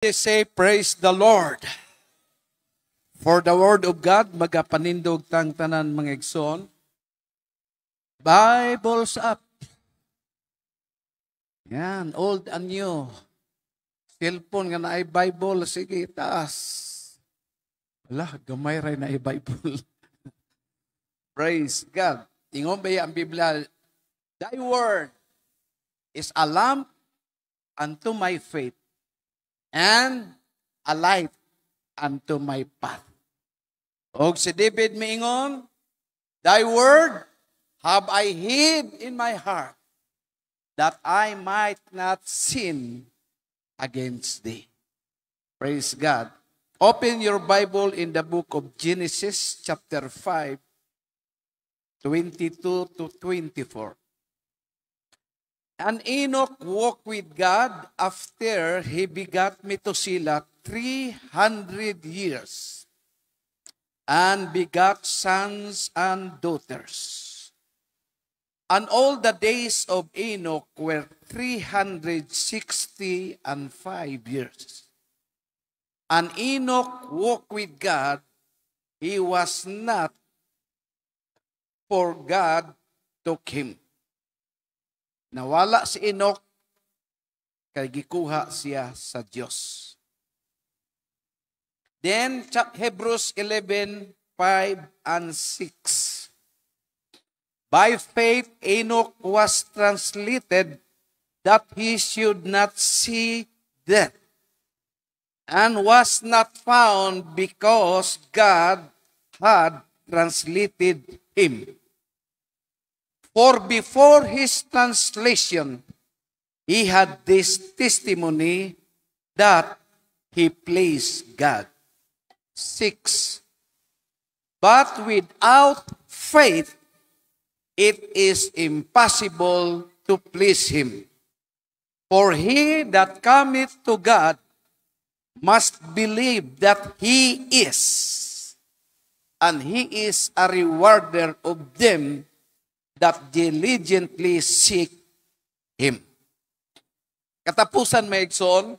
They say, praise the Lord. For the word of God, magapanindog tang tanan mga igsoon. Bibles up. Yan, old and new. Cellphone nga na ay Bible, sige, taas. Wala, gamay rin na ay Bible. Praise God. Ingon ba ang Biblia? Thy word is a lamp unto my faith and a light unto my path. Og si David miingon, thy word have I hid in my heart, that I might not sin against thee. Praise God. Open your Bible in the book of Genesis, chapter 5, 22 to 24. And Enoch walked with God after he begat Methuselah 300 years, and begat sons and daughters. And all the days of Enoch were 365 years. And Enoch walked with God, he was not, for God took him. Nawala si Enoch, kay gikuha siya sa Diyos. Then, Hebrews 11, 5 and 6. By faith, Enoch was translated that he should not see death, and was not found because God had translated him. For before his translation, he had this testimony that he pleased God. 6. But without faith, it is impossible to please him. For he that cometh to God must believe that he is, and he is a rewarder of them that diligently seek him. Katapusan may igsoon,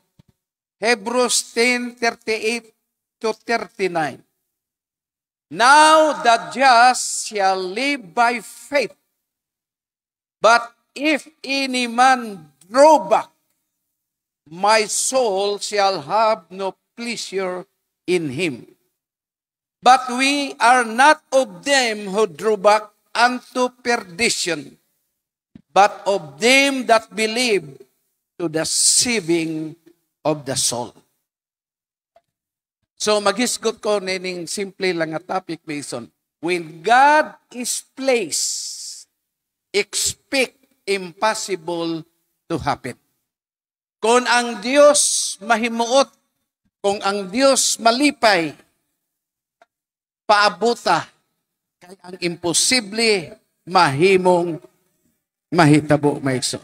Hebrews 10:38 to 39. Now the just shall live by faith, but if any man draw back, my soul shall have no pleasure in him. But we are not of them who draw back unto perdition, but of them that believe to the saving of the soul. So maghisgot ko nining simple lang nga topic, Mason. When God is placed, expect impossible to happen. Kung ang Diyos mahimuot, kung ang Diyos malipay, paabuta, kay ang imposible mahimong mahitabo, Mason.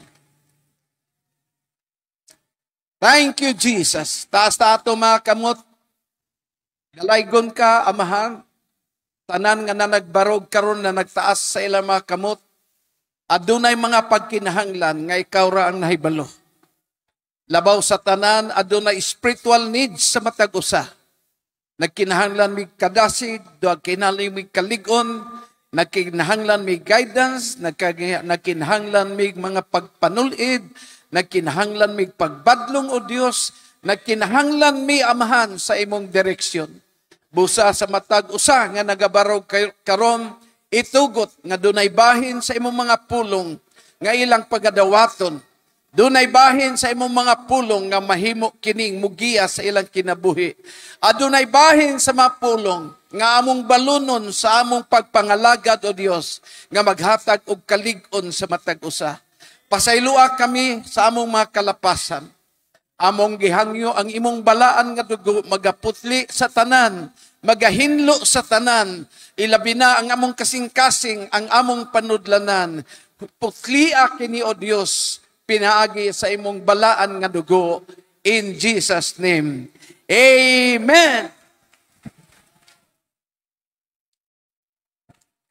Thank you, Jesus. Taas ato mga kamot. Galaygon ka, amahan. Tanan nga na nagbarog karon na nagtaas sa ilang mga kamot. Adunay mga pagkinahanglan nga ikaw ra ang nahibalo. Labaw sa tanan, adunay spiritual needs sa matag usa. Nagkinahanglan mig kadasid, nagkinahanglan mig kaligon, nagkinahanglan mig guidance, nagkinahanglan mig mga pagpanulid, nagkinahanglan mig pagbadlong o Dios, nagkinahanglan mi amahan sa imong direksyon. Busa sa matag usa nga nagabarog karon, itugot nga dunay bahin sa imong mga pulong nga ilang pagadawaton. Dunay bahin sa imong mga pulong nga mahimo kining mugiya sa ilang kinabuhi. Adunay bahin sa mga pulong nga among balunon sa among pagpangalagad o Dios nga maghatag og kalig-on sa matag usa. Pasaylua kami sa among mga kalapasan. Among gihangyo ang imong balaan nga dugo magaputli sa tanan, magahinlo sa tanan, ilabi na ang among kasing-kasing, ang among panudlanan. Putlia kini o Dios, pinaagi sa imong balaan nga dugo, in Jesus' name. Amen.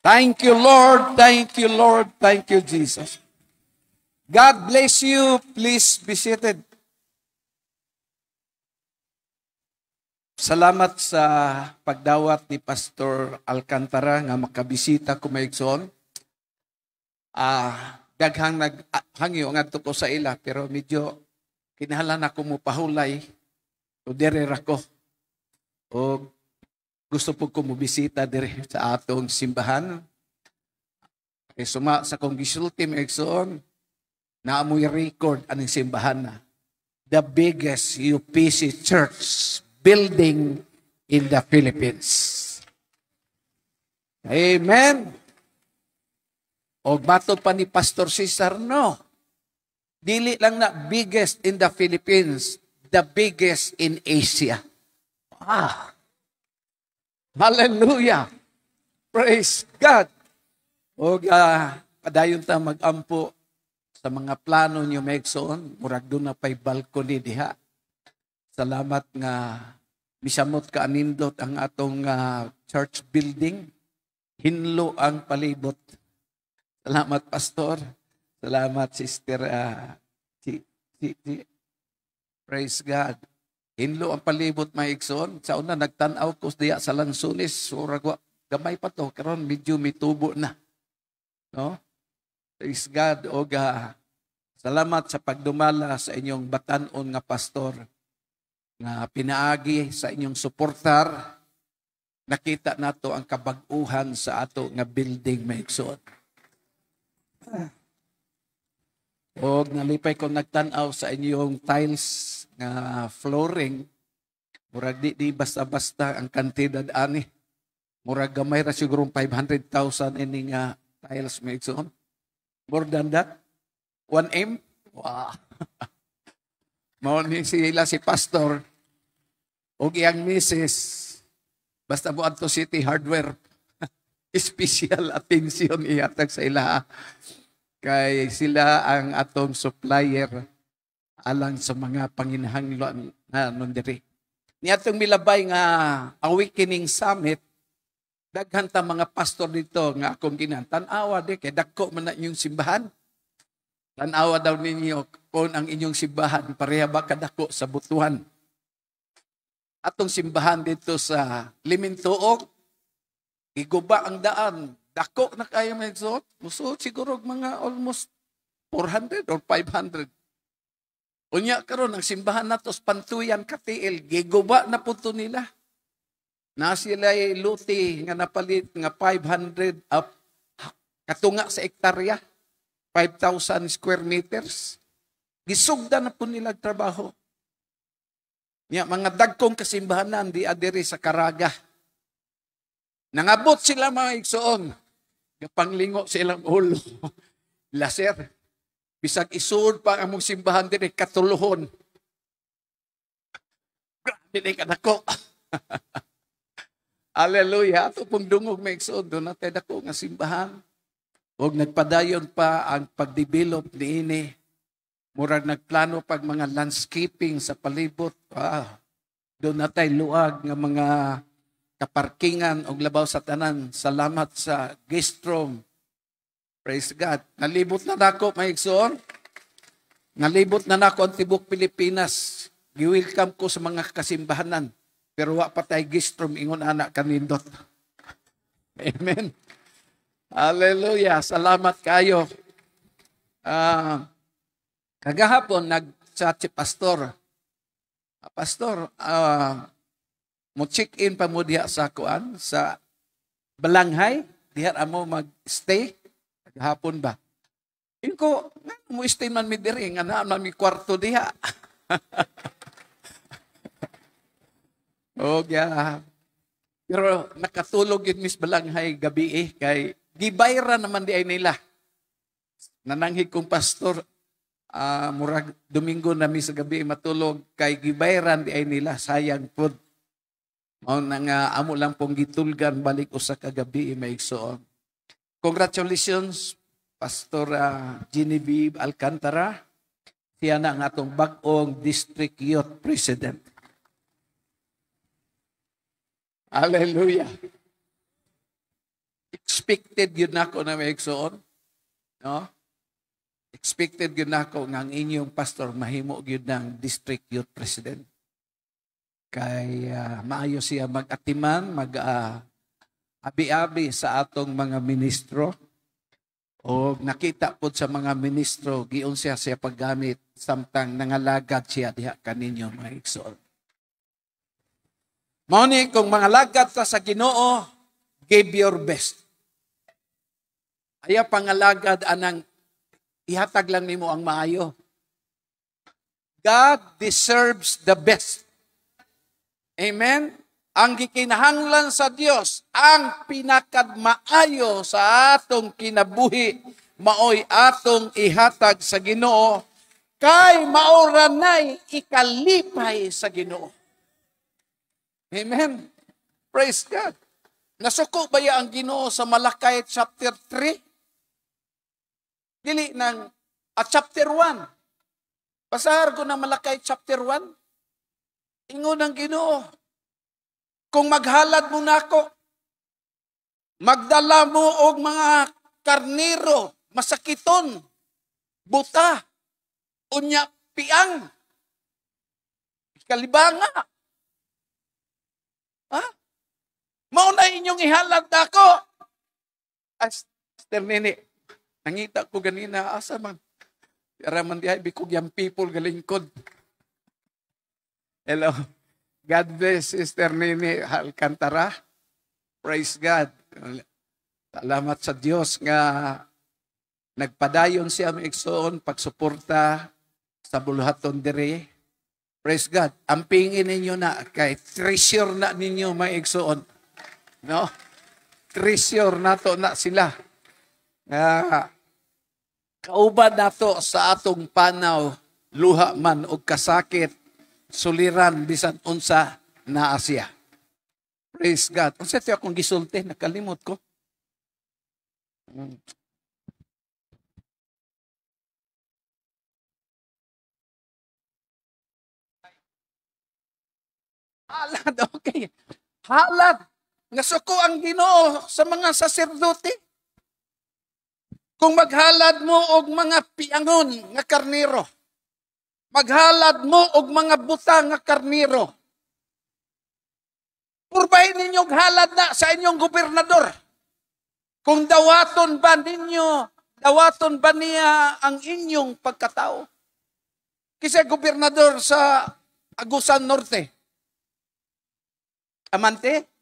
Thank you, Lord. Thank you, Lord. Thank you, Jesus. God bless you. Please be seated. Salamat sa pagdawat ni Pastor Alcantara nga makabisita ko maigsoon. Daghang naghangyo ngadto ko sa ila pero medyo kinahanglan ako mo pahulay o dire ra ko. O gusto po ko mo bisita dire sa atong simbahan. Suma sa kong gisulti maigsoon na amoy record aning simbahan na the biggest UPC church building in the Philippines. Amen. O bato pa ni Pastor Cesar, no. Dili lang na biggest in the Philippines, the biggest in Asia. Ah. Hallelujah. Praise God. O padayon ta mag-ampo sa mga plano niyo maigsoon, murag doon na pa'y balcony diha. Salamat nga misamot ka anindot ang atong church building. Hinlo ang palibot. Salamat, Pastor. Salamat, Sister. Praise God. Hinlo ang palibot, maigsoon. Sa una, nagtanaw ko diya sa Lansunis. Suragwa, gamay pa to. Karon medyo mitubo na. No? Praise God. O salamat sa pagdumala sa inyong batanon nga pastor. Na pinaagi sa inyong suportar, nakita nato ang kabag-uhan sa ato nga building maigsoon. O nalipay ko nagtanaw sa inyong tiles nga flooring, murag di basta-basta ang kantidad ani. Murag gamay ra siguro 500,000 ini nga tiles maigsoon. More than that? 1M? Wow. Mao ni sila si Pastor o iyang misis basta mo adto City Hardware special attention ihatag sa ila kay sila ang atong supplier alang sa mga panginahanglan na nundiri. Ni atong milabay nga Awakening Summit daghan ta mga pastor dito nga akong ginantanawa di kay dagko man na inyong simbahan. Tanawa daw ninyo kung ang inyong simbahan pareha ba kadako sa butuhan. Atong simbahan dito sa Limintuog, iguba ang daan. Dako na kayo may suot. Musuot siguro mga almost 400 or 500. Unya karon ang simbahan nato sa Pantuyan, Katiil, giguba na punto nila. Na sila'y luti nga napalit nga 500 up katunga sa ektarya. 5,000 square meters. Gisugda na po nila trabaho. Mga dagkong kasimbahanan di adiri sa Caraga. Nangabot sila mga igsoon. Panglingo silang ulo. Laser. Bisag isuod pa ang mong simbahan diri katuluhon. Grabe na kadako. Hallelujah. Ato pong dungog may igsoon. Doon natin dako nga simbahan. Huwag nagpadayon pa ang pagdevelop ni ini. Murag nagplano pag mga landscaping sa palibot. Doon na tayo luag ng mga kaparkingan o labaw sa tanan. Salamat sa guest room. Praise God. Nalibot na nako, maigsoon. Nalibot na nako ang tibok Pilipinas. Gi-welcome ko sa mga kasimbahanan. Pero wa pa tayo guest room, ingon anak kanindot. Amen. Hallelujah. Salamat kayo. Kagahapon, nag-chat si Pastor. Pastor, mo check-in pa mo diha sa kuan, sa Balanghay. Diha mo mag-stay. Kagahapon ba? Inko, mo stay man mi diri, nga na mi kwarto diha. Pero nakatulog yun Miss Balanghay gabi kay gibayra naman di ay nila. Nananghig kong pastor, murag Domingo na mi sa gabi matulog, kay gibayran di ay nila, sayang po. Mao na nga, amo lang pong gitulgan, balik usa ka gabi, maigsoon. Congratulations, Pastor Genevieve Alcantara. Siya na ang atong bag-ong District Youth President. Hallelujah. Expected yun ako na may igsoon. No? Expected yun ako nga ang inyong pastor mahimo yun ng District Youth President. kay maayo siya mag-atiman, abi-abi sa atong mga ministro. O nakita po sa mga ministro, giun siya paggamit samtang nangalagad siya diha kaninyo mga igsoon. Mao ni kung mga lagad ka sa Ginoo, give your best. Aya pangalagad anang ihatag lang nimo ang maayo. God deserves the best. Amen? Ang gikinahanglan sa Dios, ang pinakadmaayo sa atong kinabuhi, maoy atong ihatag sa Ginoo, kay maura nay ikalipay sa Ginoo. Amen? Praise God. Nasuko ba ang Ginoo sa Malakay chapter 3? Dili ng chapter 1. Pasahar ko ng Malakay chapter 1. Ingon ang Ginoo, kung maghalad mo nako, magdala mo og mga karniro, masakiton, buta, unya piang, kalibanga. Ha? Mao na inyong ihalad nako. Sister Nini, nangita ko ganina, asa man. Araman dihay, bikog yung people galingkod. Hello. God bless Sister Nini Alcantara. Praise God. Salamat sa Diyos nga nagpadayon siya maigsoon pagsuporta sa buluhaton diri. Praise God. Ampingin ninyo na kay treasure na ninyo maigsoon. No? Treasure nato na sila. Kauban nato sa atong panaw, luha man og kasakit, suliran bisan unsa naa siya. Praise God. Unsa tiyo akong gisulti, nakalimot ko. Halad, okay. Halad. Nasuko ang Ginoo sa mga saserdote. Kung maghalad mo og mga piangon nga karniro, maghalad mo og mga buta nga karniro, purbahin ninyo halad na sa inyong gobernador. Kung dawaton ba niya ang inyong pagkatao? Kasi gobernador sa Agusan Norte, Amante,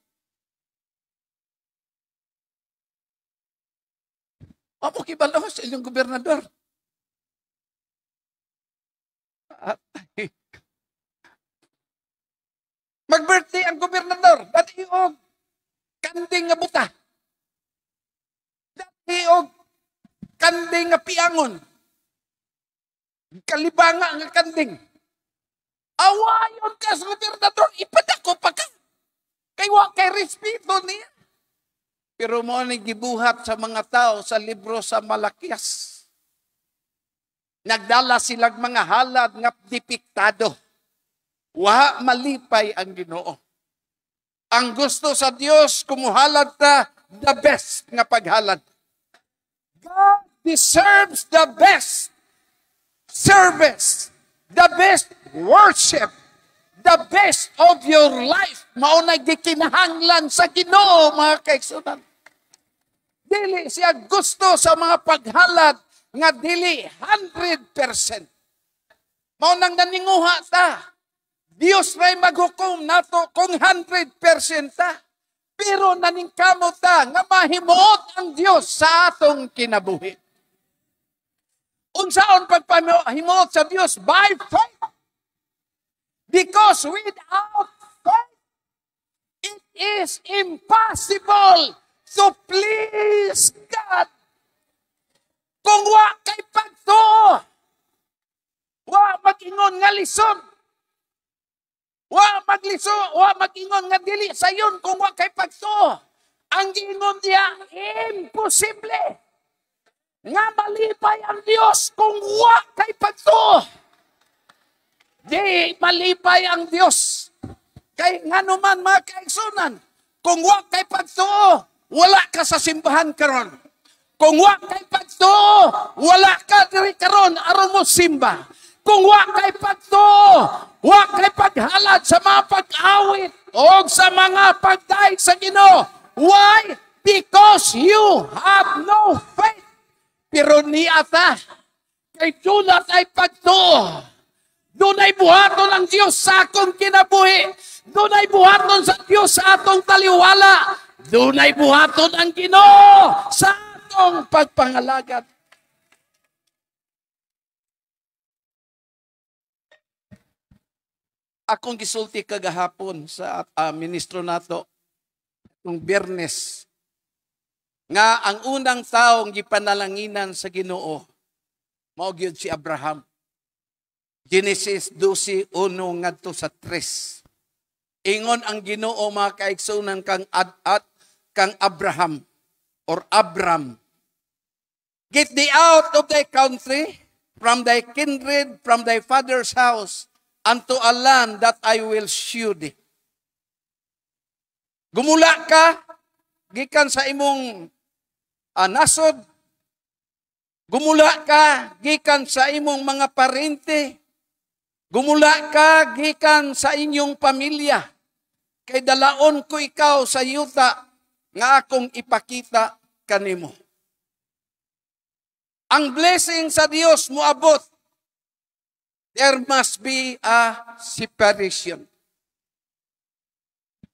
amo kibalaw sa inyong gobernador. Mag-birthday ang gobernador, dati og kanding nga buta. Dati og kanding nga piangon. Kalibanga nga kanding. Awayon ka sa gobernador, ipadako pa ka. Kay wa kay respeto niya. Pero mo ni gibuhat sa mga tao sa libro sa Malakias. Nagdala silang mga halad nga dipiktado. Wa malipay ang Ginoo. Ang gusto sa Dios kumuhalad ta the best nga paghalad. God deserves the best service, the best worship, the best of your life. Maunay gikinahanglan sa Ginoo, mga kaigsunan. Dili siya gusto sa mga paghalad nga dili 100%. Maunang naninguha ta. Dios may maghukom nato kung 100% ta. Pero naningkamot ta nga mahimuot ang Dios sa atong kinabuhi. Unsaon pagpahimuot sa Dios? By faith. Because without faith, it is impossible to please God. Kung wa kay pagtuo, wa mag-ingon nga lison, wa mag-ingon nga dili sayon kung wa kay pagtuo. Ang giingon diya, imposible nga malipay ang Dios kung wa kay pagtuo. Di malipay ang Dios. Kay nganuman mga kaigsunan, kung wa kay pagtuo, wala ka sa simbahan karon. Kung wa kay pagtuo, wala ka diri karon aron mo simba. Kung wa kay pagtuo, wa kay paghalad sa mga pag-awit o sa mga pagdaig sa Ginoo. Why? Because you have no faith. Pero niata, kay dunat ay pagtuo. Dunay buhaton ang Dios sa akong kinabuhi. Dunay buhaton sa Dios sa atong taliwala. Dunay buhaton ang Ginoo sa atong pagpangalagad. Akong gisulti kagahapon sa ministro nato itong Biyernes nga ang unang taong gipanalanginan sa Ginoo mao gyud si Abraham. Genesis 12:1 ngadto sa 3. Ingon ang Ginoo mga kaigsunan kang Abraham or Abram. Get thee out of thy country, from thy kindred, from thy father's house, unto a land that I will shew thee. Gumula ka, gikan sa imong nasod. Gumula ka, gikan sa imong mga parente. Gumula ka, gikan sa inyong pamilya. Kay dalaon ko ikaw sa yuta nga akong ipakita kanimo. Ang blessing sa Dios moabot. There must be a separation.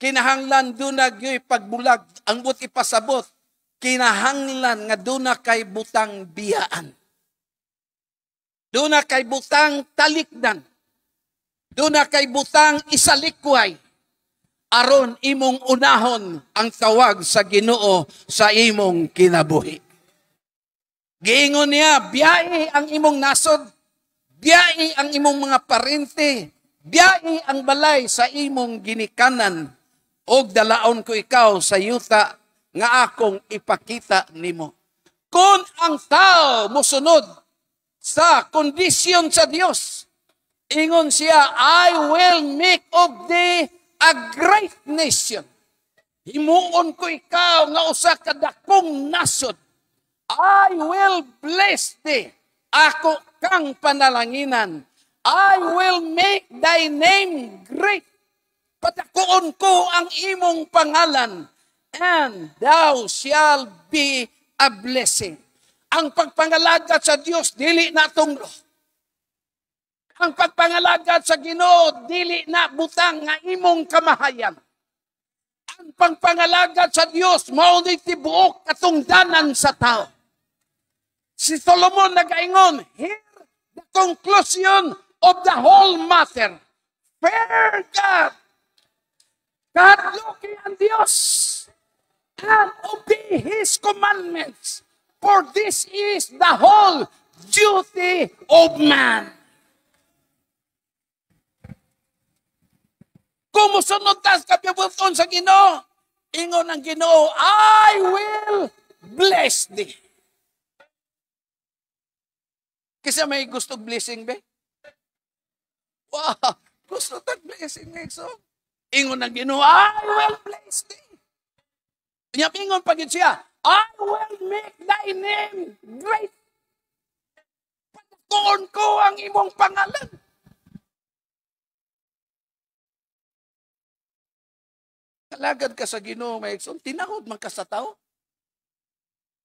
Kinahanglan doon na gyo'y pagbulag, ang but ipasabot. Kinahanglan nga doon na kay butang biyaan. Doon na kay butang talikdan. Doon na kay butang isalikway. Aron imong unahon ang tawag sa Ginoo sa imong kinabuhi. Giingon niya, biyai ang imong nasod. Biyai ang imong mga parente, biyai ang balay sa imong ginikanan, og dalaon ko ikaw sa yuta nga akong ipakita nimo. Kung ang tao mosunod sa kondisyon sa Dios, ingon siya, I will make of thee a great nation. Himuon ko ikaw nga usa ka dakong nasod. I will bless thee. Ako kang panalanginan. I will make thy name great. Patakuon ko ang imong pangalan, and thou shall be a blessing. Ang pagpangalagad sa Dios dili na tunglo. Ang pagpangalagad sa Ginoo dili na butang nga imong kamahayan. Ang pagpangalagad sa Dios mao ni tibuok katungdanan sa tao. Si Solomon nagaingon, here the conclusion of the whole matter. Fear God. Kadluki ang Diyos. And obey His commandments. For this is the whole duty of man. Kung musunod tas kapibuton sa Ginoo, ingon ang Ginoo, I will bless thee. Kasi may gusto blessing ba? Wow! Gusto tag blessing nga so. Ingon ang Ginoo, I will bless thee. Ingon pagin siya, I will make thy name great. Pagkuon ko ang imong pangalan. Kalagad ka sa Ginoo, may tinahod man ka sa tao.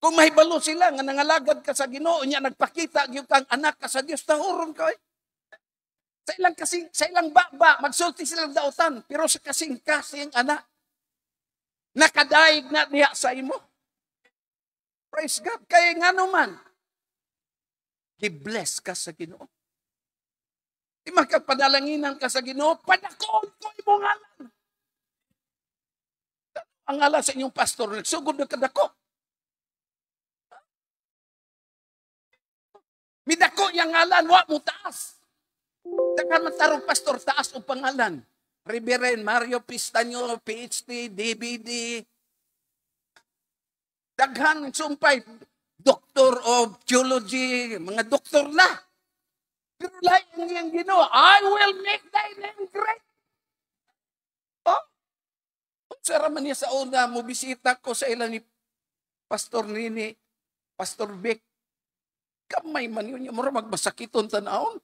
Kung mahibalo sila nga nangalagad ka sa Ginoo, niya nagpakita gyud kang anak ka sa Dios, tahuron ka. Sa ilang baba, magsulti silang dautan, pero sa kasing anak, nakadaig na diha sa imo. Praise God. Kaya nga naman, i-bless ka sa Ginoo. Di magkapadalanginan ka sa Ginoo, padakon ko imong ngalan. Ang ngalan sa inyong pastor, nagsugod na kadako. Midako yung ngalan, wa mo taas. Dakan matarong pastor, taas o pangalan. Reverend Mario Pistaño, PhD, DVD. Daghan sumpay, Doctor of Theology, mga doktor na. Pero lahat yung Ginoo, I will make thy name great. Oh, kung sara man niya sa una, mubisita ko sa ilan ni Pastor Nini, Pastor Vic, kamay man yun, mura magbasakiton tanahon.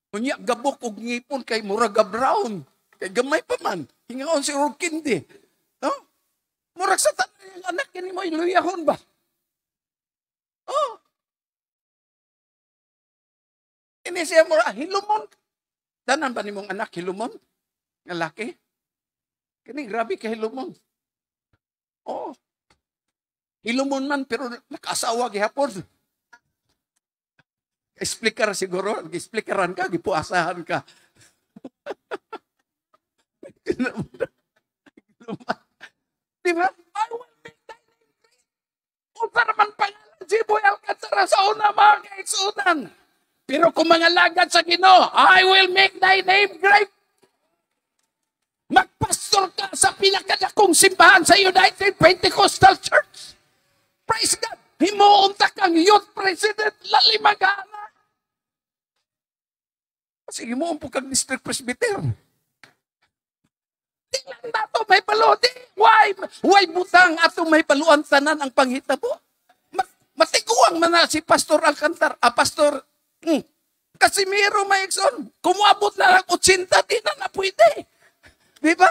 Unya, gabok og ngipon kay murag brown. Kay gamay pa man. Hingaon si Rukindi. No? Murag sa tanang anak yan mo, iluyahon ba? Oh. Ini siya mura, hilumon. Tanan ba ni mong anak, hilumon? Nga laki? Kini grabe ka hilumon. Oh. Hilumon man, pero nakasawa gihapon. Explicar siguro, explicaran ka, gipuasahan ka. Diba? I will make thy name great. Unsa naman pangalan si Boy Alcantara sa una mga kaigsunan. Pero kung mga lagad sa Ginoo, I will make thy name great. Magpastor ka sa pinakadakong simbahan sa United Pentecostal Church. Praise God. Himuunta kang youth president, lalimagana. Kasi himuun po kang district presbyter. Di lang nato may balo. Di. Why butang ato may baluan tanan ang panghitabo? Matiguang man na si Pastor Alcantar. Pastor Casimiro Maigson. Kumuabot na lang 80, di na pwede. Di ba?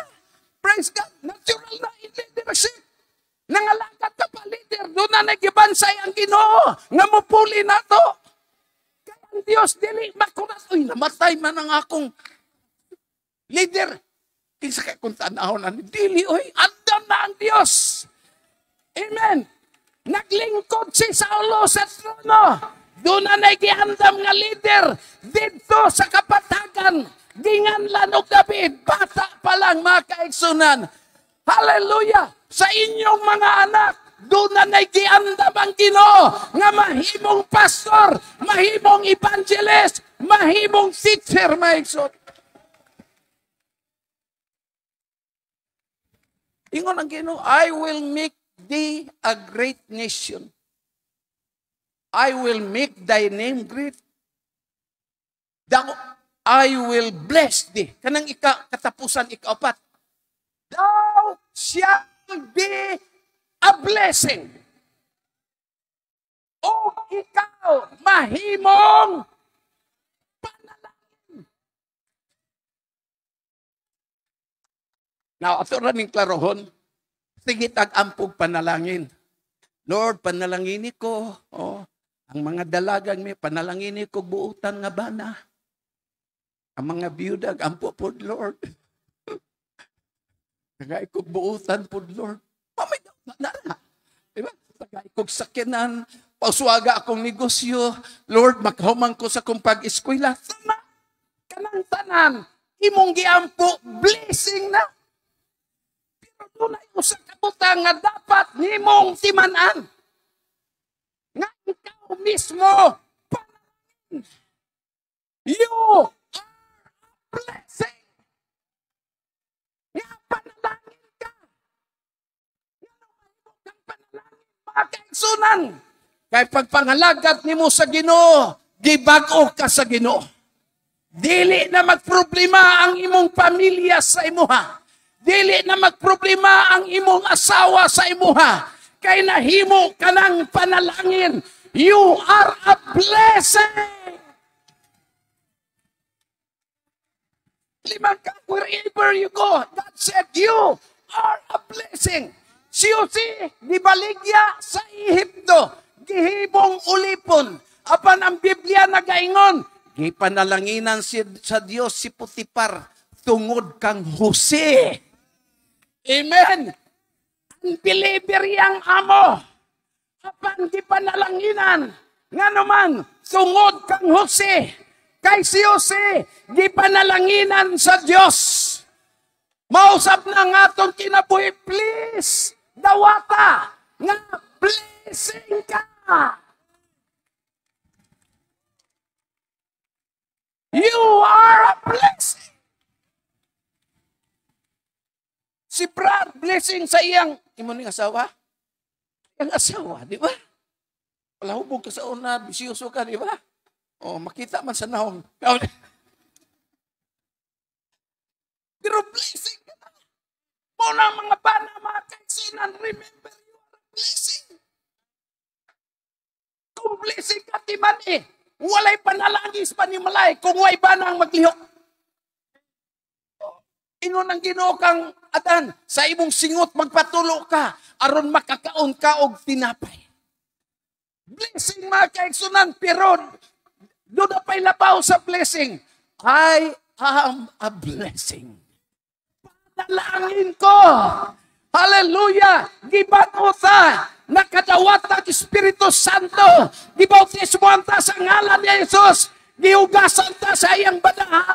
Praise God. Natural na in leadership. Nangalangkat ka pa leader. Doon na nagibansay ang Ginoo. Nga mupuli na to. Kaya ang Diyos dili makunas. Uy, namatay man ang akong leader. Kinsa kay kung tanahon na dili. Uy, andam na ang Diyos. Amen. Naglingkod si Saulo sa trono. Doon na nagiandam nga leader. Dito sa kapatagan. Ginganlan og David. Bata pa lang mga kaigsunan. Hallelujah. Sa inyong mga anak, doon na nagiandam ang Ginoo nga mahimong pastor, mahimong evangelist, mahimong teacher, maigsoon. Ingon ang Ginoo, I will make thee a great nation. I will make thy name great. I will bless thee. Kanang katapusan ikaapat. Thou shalt be a blessing. O ikaw, mahimong panalangin. Now, ato rin klarohon, sige tag-ampog panalangin. Lord, panalangini ko. Oh, ang mga dalagang may panalangini ko buutan nga bana. Ang mga biyudag, ampo po, Lord. Tagay kong buutan po, Lord. Mamay na. Diba? Tagay kong sakinan. Pauswaga akong negosyo. Lord, maghumang ko sa kong pag-eskwela. Sama. Kanang tanan. Imong giampo. Blessing na. Pero doon ay usang kabutang nga dapat nimong timanan. Nga ikaw mismo. Panalangin. You are a blessing. Panalangin ka. Kang panalangin, mga kaigsunan. Kaya pagpangalagat ni mo sa Ginoo, gibag-o ka sa Ginoo. Dili na magproblema ang imong pamilya sa imuha. Dili na magproblema ang imong asawa sa imuha. Kaya nahimo ka ng panalangin. You are a blessing. Wherever you go, God said you are a blessing. Si Jose, gibaligya sa Ehipto, gihibong ulipon. Apan ang Biblia nagaingon, gipanalanginan sa Dios si Putipar, tungod kang Jose. Amen. Ang believer yang amo, apan gipanalanginan, nga naman, tungod kang Jose. Kay si Jose, di panalanginan sa Diyos. Mausap na nga itong kinabuhi, please, dawata, nga blessing ka. You are a blessing. Si Brad, blessing sa iyang, imo ning asawa? Iyang asawa, di ba? Wala hubog ka sa una, bisyoso ka, di ba? Oh, makita man sa naong. Pero blessing ka na. Muna mga bana, mga kaigsunan, remember you are a blessing. Kung blessing ka, timan walay panalangis pa ni malay kung way ba nang maglihok. Ingon ang Ginoo kang Adan, sa imong singot magpatulo ka aron makakaon ka og tinapay. Blessing mga kaigsunan, pero doon na pa'y labaw sa blessing. I am a blessing. Panalangin ko. Hallelujah! Gibato ta, nakadawat ang Espiritu Santo. Gibautismo ta sa ngalan ni Jesus. Gihugasan ta sa iyang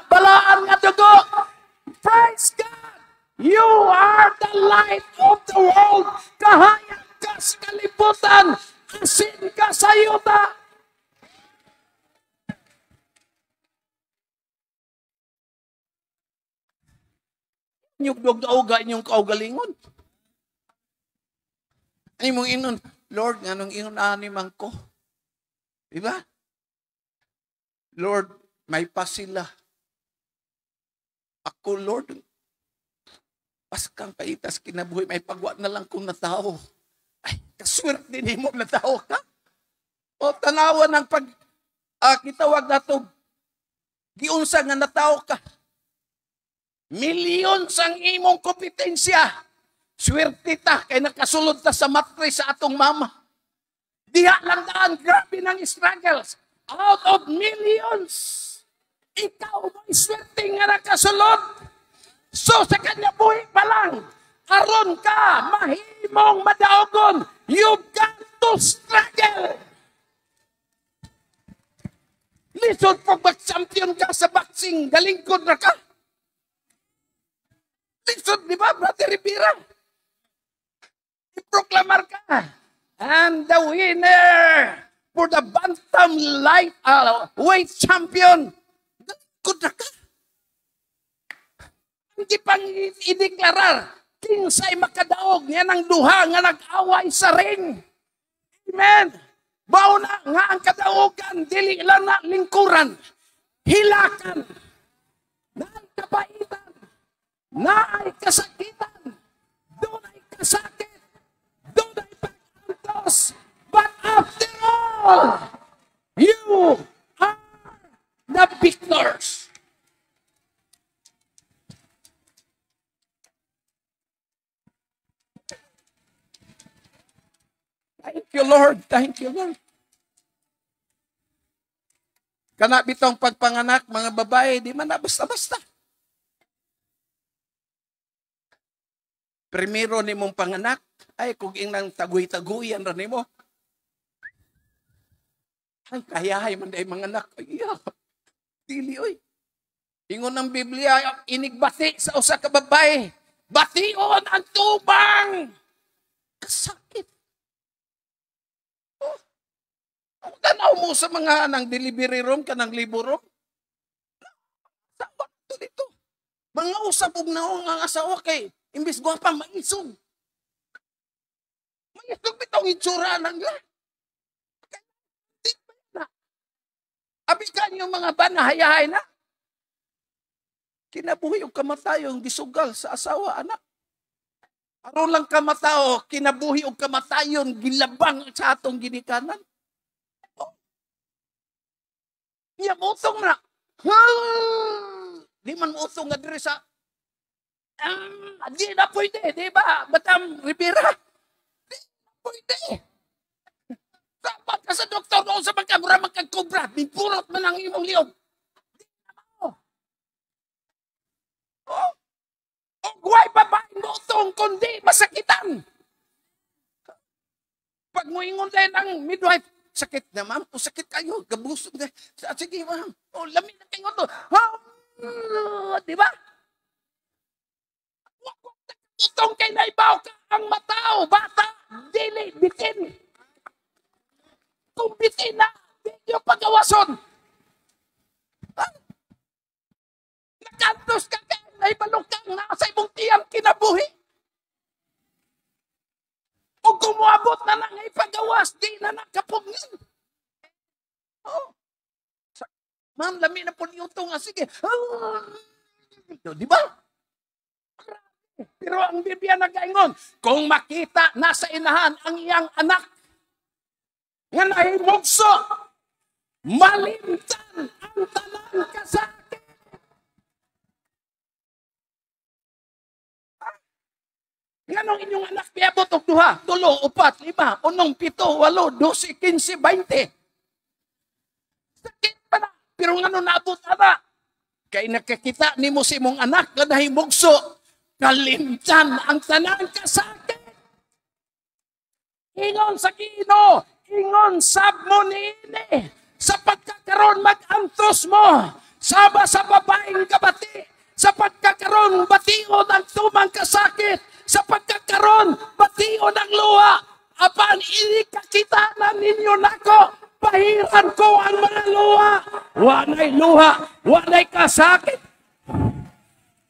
balaan nga dugo. Praise God! You are the light of the world. Kahayag ka sa kalibutan. Asin ka sa yuta. Nyugdog na uga inyong kaugalingon. Ay mong inon, Lord, nganong inon animang ko. Diba? Lord, may pa sila. Ako, Lord, paskang kaitas kinabuhi, may pagwa na lang kung natao. Ay, kaswerte din mo natao ka. O tanawa ng kitawag na ito, giunsa nga natao ka. Milyon sang imong kompetensya. Swerte ta, kay nakasulod ta sa matris sa atong mama. Diha lang daan, grabe ng struggles. Out of millions, ikaw may swerte nga nakasulod. So sa kanya buhi pa lang, karon ka, mahimong madaogon, you've got to struggle. Lisod pag mag-champion ka sa boxing, galingkod na ka. Lisod, di ba, Brother Rivera? Proklamar ka. And the winner for the bantam weight champion. Kuda ka. Hindi pang ideklarar. Kinsay makadaog niya ng duha nga nag-away sa ring. Amen. Bao na nga ang kadaogan, dili lang na lingkuran. Hilakan. Naay kabaitan. Naay kasakitan. Doon ay kasakit. But after all, you are the victors. Thank you, Lord. Thank you, Lord. Kana bitong pagpanganak, mga babae, di man na basta-basta. Primero ni mong panganak, ay kung inang taguy-taguyan rin ni mo. Ay, kayahay man day mga anak. Ay, dili, oy. Ingon ng Biblia, inigbati sa usa ka babae. Bation ang tubang. Kasakit. Oh. Ang tanaw mo sa mga nang delivery room, kanang libo room. Sawa ito dito. Mga usap og naong ang asawa kay imbis gwapa maisog. Maisog bitong itsura lang yan. Abikan yung mga banahayahay na. Kinabuhi yung kamatayong gisugal sa asawa, anak. Aron lang kamatao, kinabuhi yung kamatayon, gilabang sa atong ginikanan. Oh. Iya, utong na. Di man utong nga diri sa di na pwede, di ba? Batam Rivera. Di na pwede. Dapat ka sa doktor doon sa magkamura magkagkubra. Bipurot man ang imong liyog. Di na mo. Oh. O guway babaeng mo utong kundi masakitan. Pag mo ingon din ang midwife, sakit na ma'am. O sakit kayo. Gabusog na. Sige ma'am. O lamin na kayo to. Di ba? Itong kay naibaw ka ang matao, bata, dili, bitin. Kung bitin na, hindi yung pagawason. Nakantos ka kaya, naibalong kang nasa ibong tiyang kinabuhi. Kung kumuabot na nang ipagawas, di na nakapugnin. Oh. Ma'am, lami na po niyo ito nga, sige. Di ba? Pero ang Biblia nagaingon, kung makita nasa inahan ang iyang anak, nga nahimugso, Malimtan ang tanan kasakit. Nganong inyong anak piabot og 2, 3, 4, 5, 6, 7, 8, 12, 15, 20. Sakit pa na. Pero ngano naabot ana? Kay nakakita nimo si imong anak nga nahimugso. Kalimtan ang tanan kasakit. Ingon sa Ginoo, ingon sab mo niini. Sa pagkakaroon mag-antos mo, sama sa babaeng kabati, sa pagkakaroon batiod ang tumang kasakit, sa pagkakaroon batiod ang luha, apan ini kakita na ninyo nako, pahiran ko ang mga luha. Wanay luha, wanay kasakit,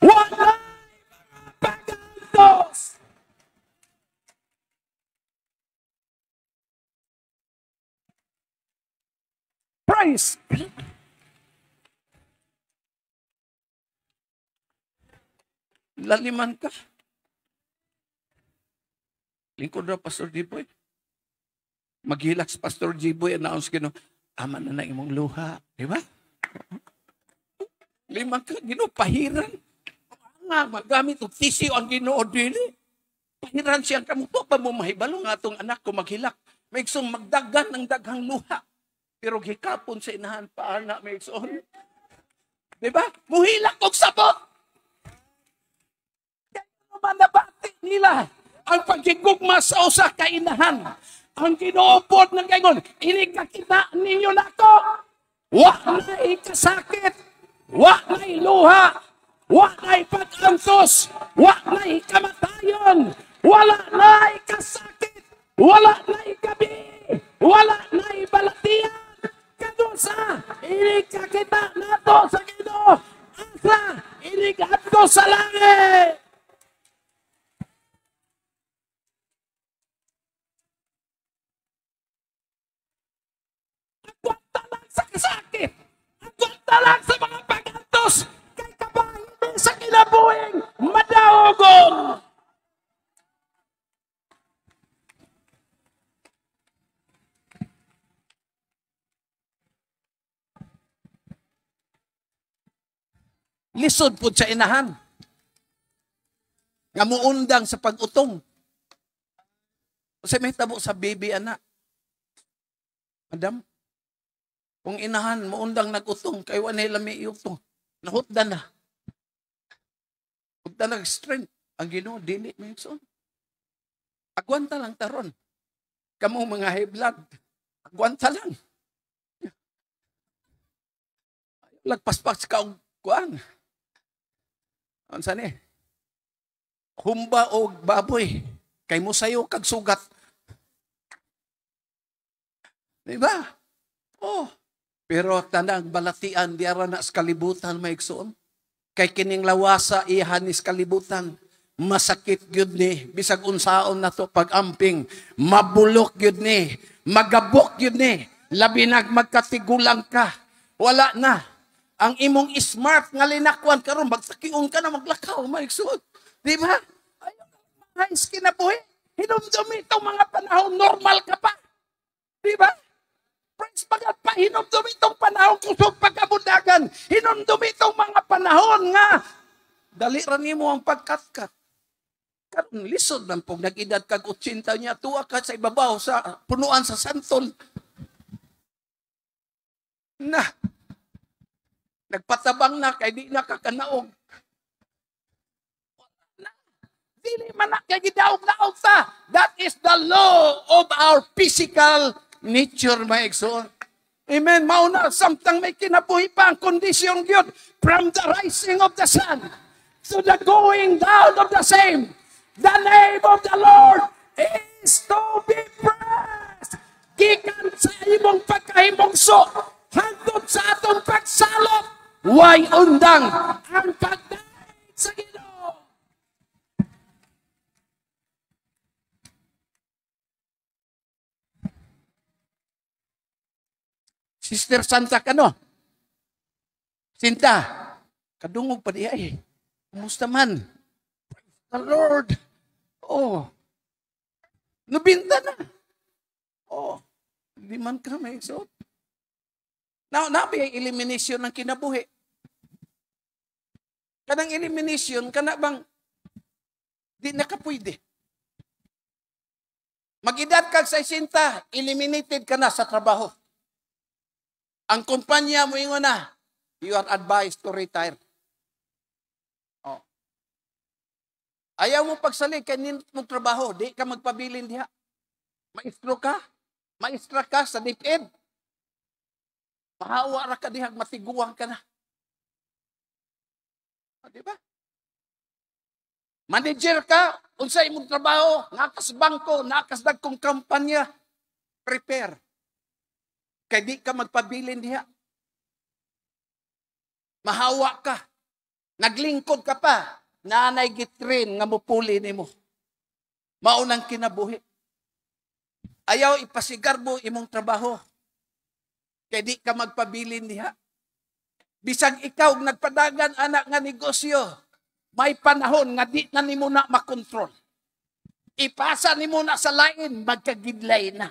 wanay pag-antos. Praise. Laliman ka. Lingkod na Pastor Jiboy. Maghilak si Pastor Jiboy, announce kino, ama na na imong luha. Di ba? Liman ka, Ginoo, pahiran. Nga, magamit o tisyo ang Ginoo dili. Pahiran siya kamo to, pa mo mahibalo nga itong anak ko maghilak. May isong magdagan ng daghang luha. Pero gikapon sa inahan paana, may ikson. Diba? Muhilak og sabot. Kaya naman nabati nila ang pagkigugma sa usa ka inahan. Ang ginuupod ng gangon, inikakita ninyo nako. Wa na'y kasakit, wa na'y luha, wa na'y pag-antos, wa na'y kamatayon, wala na'y kasakit, wala na'y gabi, wala na'y balatian. Kadusa, inikakita nato sa Ginoo. Asa, inikadto sa langit. Agwanta lang sa kasakit. Agwanta lang sa mga pag-antos. Kay kabahin sa kinabuhing madaogon. Lisod po sa inahan. Nga muundang sa pag-utong. Kasi may tabo sa baby, anak. Madam, kung inahan, muundang nag-utong, kay wanay lami iutong. Nahutda na. Hutda na strength. Ang Ginoo dili, may son. Agwanta lang taron. Kamu mga high blood. Agwanta lang. Lagpaspas ka og kuan. Ansa ni? Humba o baboy. Kay mo sayo kag sugat. Diba? Oh. Pero tanang balatian diara na sa kalibutan maigsoon. Kay kining lawasa iyahan ni sa kalibutan. Masakit gyud ni. Bisag unsaon na to pag-amping. Mabulok gyud ni. Magabok gyud ni. Labi nag magkatigulang ka. Wala na. Ang imong smart nga linakwan karon magsakion ka na maglakaw maigsoon. Di ba? Ayun mga kinabuhi. Hinumdumi itong mga panahon normal ka pa. Di ba? Praise God pa hinumdumi itong panahon kusog pagkabundagan. Hinumdumi itong mga panahon nga dali ra nimo ang pagkatkat. Karon lisod man pog nag-edad kag 80 niya tuwa ka sa ibabaw sa punuan sa santol. Na nagpatabang na kay di nakakanaog. Dili man na kay gidaog-daog ta. That is the law of our physical nature, my igsoon. Amen. Mauna, samtang may kinabuhi pa ang kondisyon gyud from the rising of the sun to the going down of the same. The name of the Lord is to be praised. Gikan sa imong pagkahimongso hangtod sa atong pagsalop. Way undang ang pagdaig sa Ginoo. Sister Santa kano? Sinta, kadungog pa di ay. Kumusta man? The Lord. Oh. Nabinta na. Oh. Di man ka may exot. Now, nabi ang elimination ng kinabuhi. Kanang elimination, kana bang di nakapwede. Mag-edad kag sa 60, eliminated ka na sa trabaho. Ang kumpanya mo ingon na, you are advised to retire. Oh. Ayaw mo pagsalig kanin mong trabaho, di ka magpabilin diha. Maestra ka sa DepEd. Mahawa ra ka diha, matiguang ka na. Oh, di ba? Manager ka, unsay imong trabaho, nakas bangko, nakas dagkong kampanya, prepare. Kay di ka magpabilin diha. Mahawa ka. Naglingkod ka pa. Nanay gitrin nga mupuli nimo. Maunang kinabuhi. Ayaw ipasigar mo imong trabaho. Kay di ka magpabilin diha. Bisag ikaw nagpadagan anak nga negosyo, may panahon nga di na nimo na makontrol. Ipasa nimo na sa lain, magkagidlay na.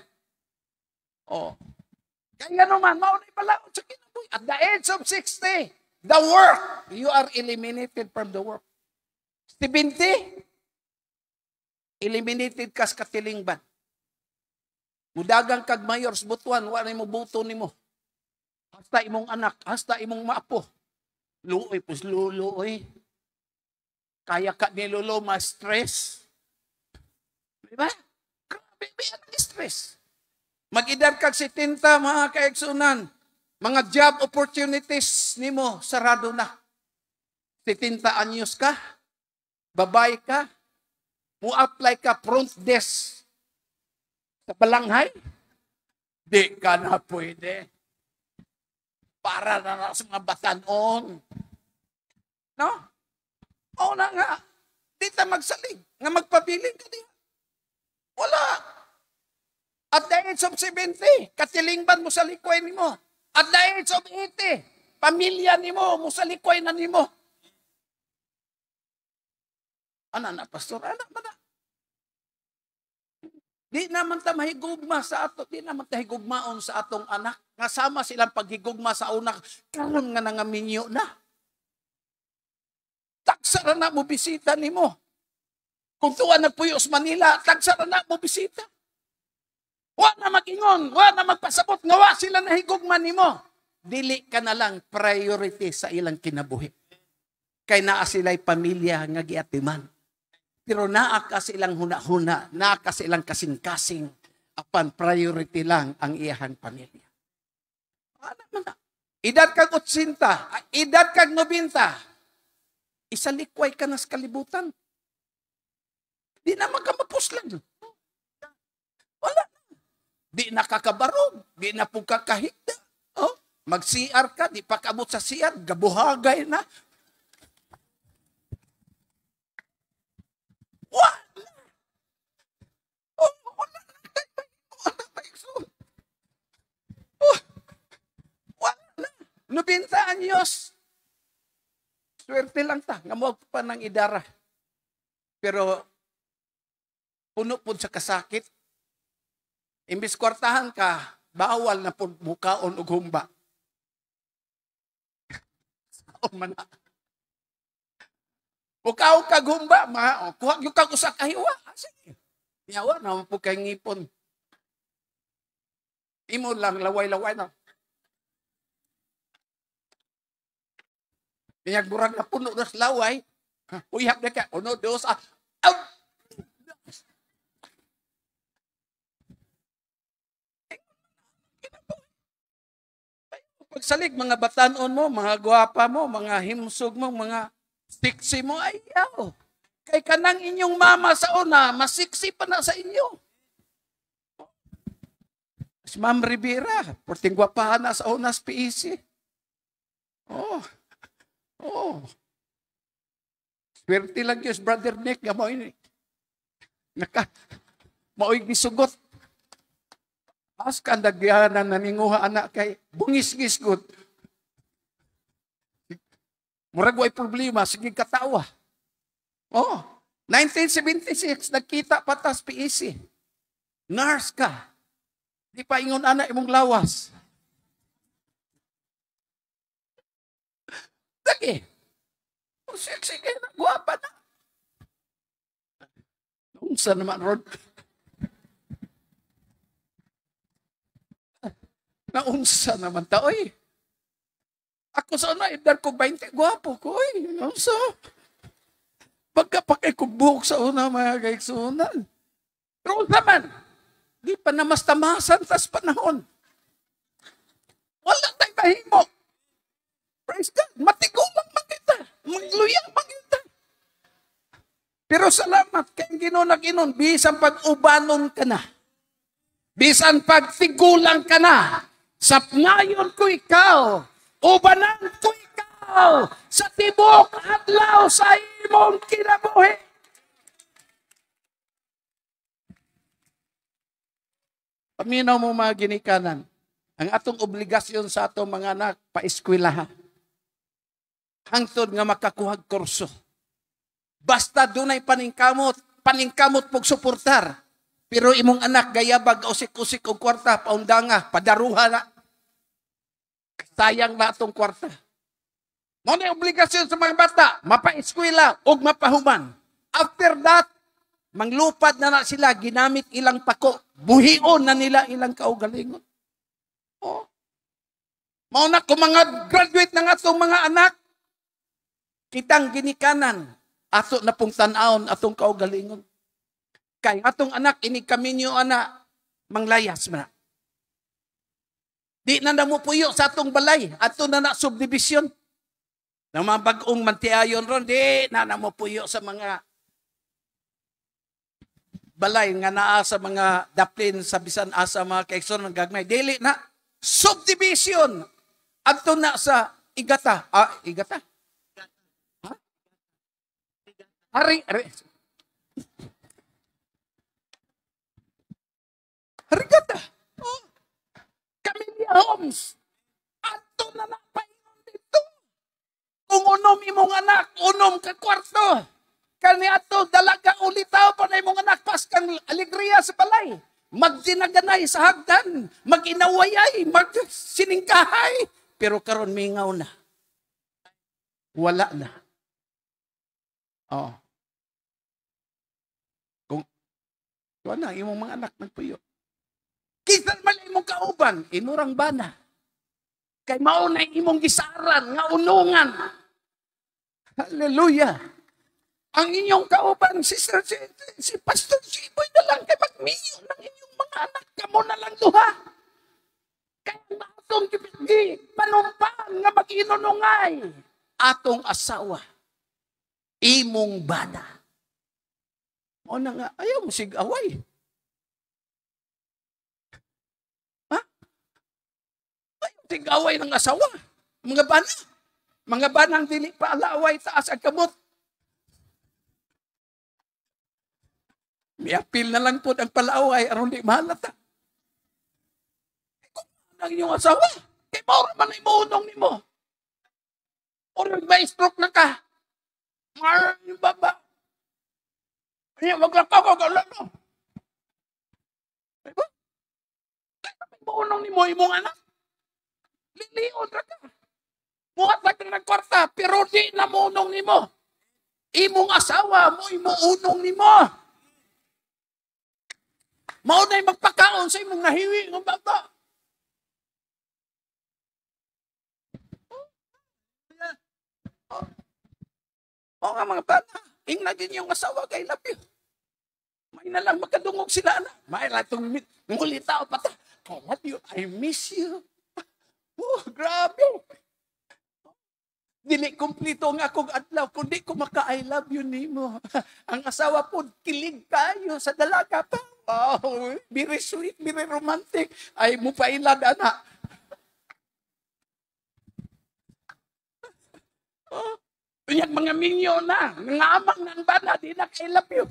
Oh. Kaya naman, maunay balaod sa kinabuhi. At the age of 60, the work, you are eliminated from the work. 70, eliminated ka sa katilingban. Mudagang kag mayors butuan, wala mo buto nimo. Hasta imong anak, hasta imong maapo. Luoy, pus luloy. Kaya ka ni lulo ma-stress. Diba? Grabe, may stress. Mag-edad kag 70, mga kaigsunan. Mga job opportunities nimo, sarado na. 70 anyos ka, babay ka, mu-apply ka front desk sa balanghay, di ka na pwede. Para na sa mga batanon. No? O na nga, di ta magsalig, nga magpabiling ka diya. Wala. At the age of 70, katilingban mo sa likway nimo. At the age of 80, pamilya nimo mo sa likway na nimo. Ana na, pastor, ana ba na? Di naman ta mahigugma sa ato, di naman ta higugmaon sa atong anak. Kasama silang paghigugma sa unak, karon nga nangaminyo na. Tagsara na mo bisita nimo. Kung tuwa nagpuyos Manila, tagsara na mo bisita. Wa na magingon, wa na magpasabot, nga wa sila nahigugma nimo. Dili ka na lang priority sa ilang kinabuhi. Kay naa sila'y pamilya nga giatiman. Pero naa ka silang huna-huna, naa ka silang kasing-kasing, apan priority lang ang iyahang pamilya. Ano man na? Edad kag 80, edad kag 90, isalikway ka na sa kalibutan. Di na magkamapuslan. Wala. Di na kakabarog, di na po kakahigda. Oh, mag-CR ka, di pa kabot sa CR, gabuhagay na. Wala. Oh, wala na. Oh, wala na. 90 anyos. Swerte lang ta. Ngamuag pa ng idara. Pero, puno po sa kasakit. Imbis kwartahan ka, bawal na po bukaon o humba. Saan man na. Bukaw ka gumba, kuha yung kag usa ka hiwa. Sige. Yawa na po kay ngipon. Imo lang laway-laway na. Biyag burag na puno na laway. Uyap na ka, uno, dos, Pagsalig, mga batanon mo, mga gwapa mo, mga himsog mo, mga siksi mo, ayaw. Kay kanang inyong mama sa una, masiksi pa na sa inyo. Si Ma'am Rivera, porting gwapahan na sa una sa PEC. Oh. Oh. Swerte lang yun, Brother Nick, mao'y gisugot. As ka nagyanan na ninguha anak kay bungis-gis good. Murag way problema, sige katawa. Oh, 1976, nagkita patas PEC. Nurse ka. Di pa ingon anak imong lawas. lagi. O sige, nagwapa na. Unsa naman, Rod? Naunsa naman ta, oy. Ako sana, edad ko 20, gwapo ko, oy. Unsa? Pagkapakay ko buhok sa una, mga kaigsunan. Pero naman, di pa namas-tamasan tas panahon. Wala tayong mahimo. Praise God. Matigulang makita. Magluyang makita. Pero salamat kay Ginoo na Ginoon, bisan pag-ubanon ka na. Bisan pagtigulang ka na. Sapnayon ko ikaw. Ubanan ko ikaw. Sa tibok adlaw sa imong kinabuhi. Paminaw mo mga ginikanan. Ang atong obligasyon sa atong mga anak, pa-eskwelahan. Hangtod nga makakuhag kurso. Basta dunay paningkamot pog suportar. Pero imong anak gayabag usik-usik og kwarta, paundanga, padaruha na. Sayang na atong kwarta. Mo na obligasyon sa mga bata, mapa-eskwela og mapahuman. After that, manglupad na sila, ginamit ilang pako. Buhion na nila ilang kaugalingon. Oh. Mao na kung mga graduate na nga itong mga anak, kitang ginikanan, ato na pong tanawon atong kaugalingon. Kay atong anak, inig kami niyo ana, manglayas na. Di na namupuyo sa atong balay, ato na subdivision. Nang mga bagong mantiayon ron, di na namupuyo sa mga balay nga naa sa mga daplin sa bisan asa mga kaigsoon ng gagmay. Dili na subdivision adto na sa Igata. Igata? Ha? Harigata. Oh. Camilla Homes. Adto na napaingon dito. Kung unom imong anak, unom ka kwarto. Kani ato dalaga ulitaw pa na imong anak pas kang alegriya sa balay. Magdinaganay sa hagdan, maginawayay, magsiningkahay. Pero karon mingaw na. Wala na. Oh. Kung na imong mga anak nagpuyo. Kisan man imong kauban, inurang bana. Kay mao na imong gisaran nga unungan. Hallelujah. Ang inyong kauban, si Pastor Siboy na lang kay magmiyo ng inyong mga anak. Kamo na lang duha. Kaya atong kipigi, panumpang nga mag-inunungay. Atong asawa, imong bana. O na nga, ayaw mo sig-away. Ha? Ayaw sig-away ng asawa. Mga bana. Mga banang dili pa alaway taas ang kamot. May apil na lang po ang palaaway aron di mahalata. Kung ang inyong asawa, kay maura man ay maunong ni mo. O may stroke na ka. Mar, yung baba. Kaya maglakaw ka lang. Diba? Kaya may maunong ni mo imong anak. Liliod na ka. Buhat na nagkwarta, pero di na maunong ni mo. Imong asawa mo, imuunong ni mo. Mao na'y magpakaon sa imong nahiwi ng bata. O nga mga bata, ingnan yung asawa kay love you. May na lang makadungog sila na. May lang itong ngulita o pata. I love you, I miss you. Oh, grabe. Dili kumplito nga akong adlaw, kundi ko maka-I love you nimo. Ang asawa po, kilig kayo sa dalaga pa. Oh, very sweet, very romantic. Ay, mo pa ilad, anak. Oh, yung mga minyo na, ngamang ng bana, di na I love you.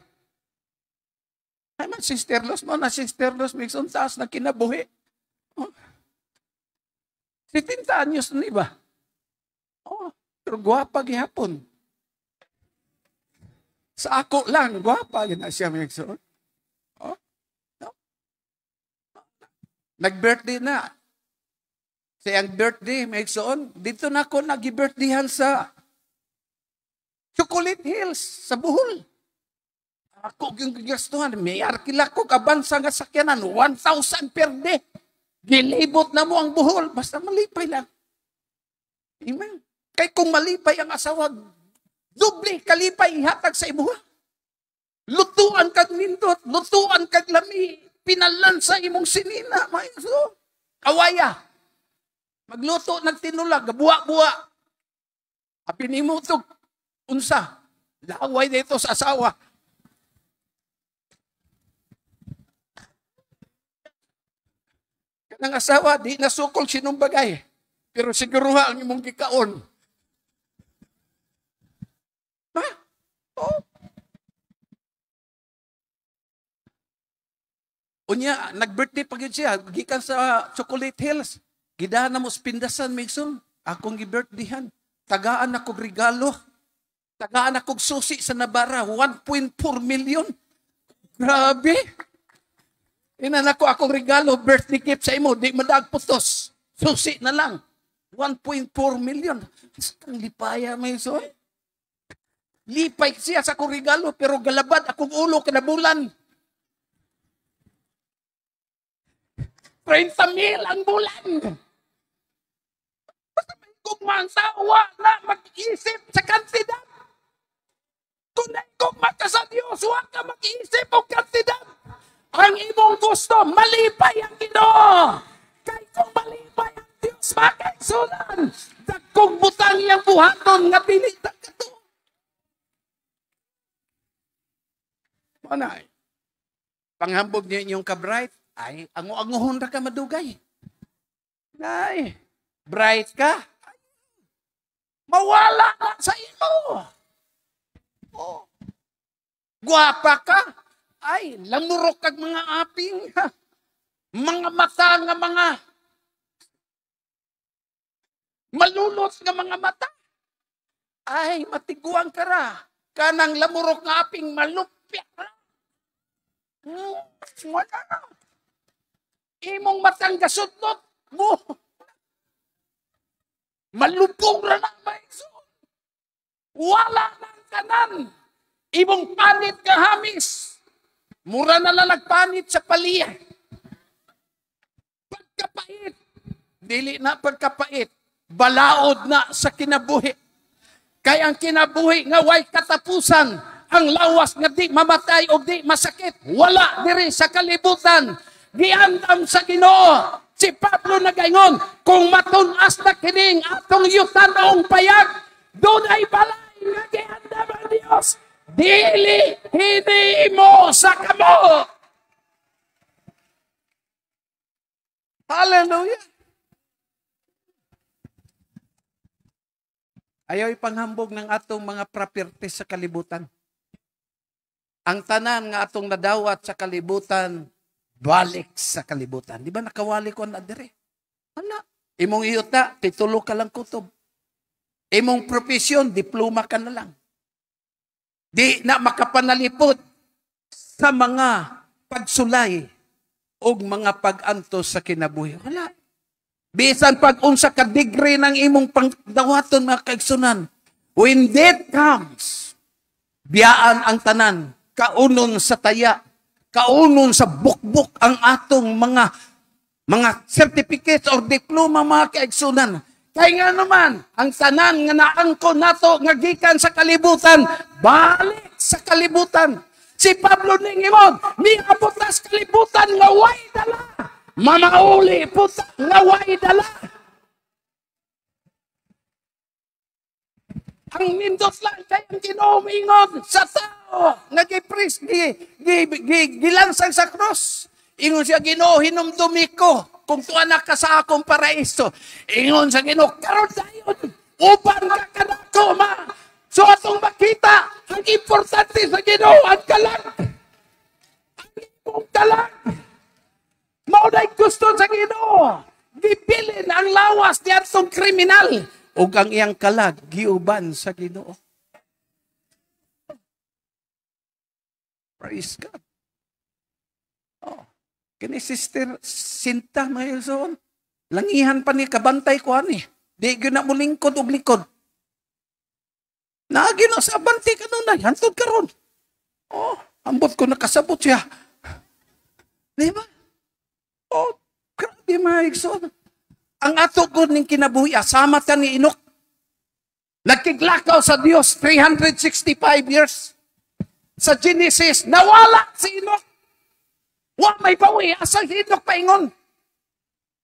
Ay, man, sisterlos mo na, sisterlos, may suntas na kinabuhi. Oh. 70 anyos na, iba? Oh, pero gwapa gihapon. Sa ako lang, gwapa yun na siya may nagsuot. Oh, no? Nag-birthday na. Sa iyang birthday, may igsoon, dito na ako nag-birthdayhan sa Chocolate Hills, sa Bohol. Ako yung gigastuhan, may arkila ko kabansa nga sakyanan, 1,000 per day. Gilibot na mo ang Bohol, basta malipay lang. Amen. Kay kung malipay ang asawa, doble kalipay ihatag sa imuha. Lutuan kag nindot, lutuan kag lami, pinalan sa imong sinina, maiso. Kawaya. Magluto ng tinulag, buwa-buwa. Apin mo ito, unsa, laway dito sa asawa. Kanang asawa, di nasukol sinong bagay. Pero siguro ang imong gikaon. Ha? Oh. Unya, nag-birthday pa yun siya, gikan sa Chocolate Hills. Gidahan na mo pindasan, Migson. Akong gi-birthdayhan. Tagaan akong regalo. Tagaan akong susi sa Nabara. 1.4 million. Grabe. Inan ako akong regalo, birthday gift sa imo. Di madagputos. Susi na lang. 1.4 million. Ang lipaya, Migson. Lipay siya sa akong regalo, pero galabad akong ulo kinabulan. 30,000 ang bulan. Basta may kumansawa na mag-isip sa kantidad. Kung naikugma ka sa Diyos, huwag ka mag-isip o kantidad. Ang imong gusto, malipay ang Ginoo. Kaya kung malipay ang Diyos, makaigsunan. Dagkong butang iyang buhaton nga pinita ka to. Manay, panghambog niyo inyong ka-bright, ay, ango-angohon na ka madugay. Ay, bright ka. Ay, mawala na sa imo. Oh. Guwapa ka. Ay, lamurok kag mga aping. Mga mata nga mga malulot nga mga mata. Ay, matiguang ka ra. Kanang lamurok nga aping malupya ra. Wala na. Imong matang gasudlot mo. Malupong ra na maiso. Wala nang tanan. Imong panit ka hamis. Mura na lang nagpanit sa paliya. Pagkapait. Dili na pagkapait. Balaod na sa kinabuhi. Kaya ang kinabuhi nga way katapusan. Ang lawas nga di mamatay o di masakit. Wala diri sa kalibutan. Giandam sa Ginoo. Si Pablo nagaingon, kung matunas na kining atong yutanong payag, doon ay balay nga giandam ang Dios. Dili hini mo sa kamo. Hallelujah. Ayaw ipanghambog ng atong mga properties sa kalibutan. Ang tanan nga atong nadawat sa kalibutan, balik sa kalibutan. Di ba nakawali ko na dire? Wala. Imong iyota, titulo ka lang kutob. Imong profesyon, diploma ka na lang. Di na makapanalipot sa mga pagsulay o mga pag-antos sa kinabuhi. Wala. Bisan pag-unsa ka degree ng imong pangdawaton mga kaigsunan, when death comes, biyaan ang tanan, kaunon sa taya, kaunon sa bukbuk ang atong mga certificates or diploma mga kaigsunan. Kaya nga naman, ang tanan nga naangko nato nga gikan sa kalibutan, balik sa kalibutan. Si Pablo ningingon, niabot na sa kalibutan nga way dala. Mamauli po nga way dala. Ang nindot lang kayang kinumingon sa tao nga gilansang sa cross. Ingon siya, Ginoo, hinumdumi ko kung tuanak ka sa akong paraiso. Ingon sa Ginoo, karon dayon, uban ka kanako ma. So atong makita, ang importante sa Ginoo, ang kalag. Ang imong kalag. Maunay gusto sa Ginoo. Gibilin ang lawas ni atong kriminal. O ang iyang kalag, giuban sa Ginoo. Praise God. Oh. Kini Sister Sinta Mayelson, Langihan pa ni kabantay ko ani. Di gyud na mo lingkod og likod. Naagi na sa abanti kanunay, hantod karon. Oh, ambot ko nakasabot siya. Di ba? Oh, grabe mga igsoon. Ang ato ko ning kinabuhi, asamat ka ni Enoch. Nagkiglakaw sa Dios 365 years. Sa Genesis, nawala si Enoch. Wa may bawi, asa si Enoch paingon.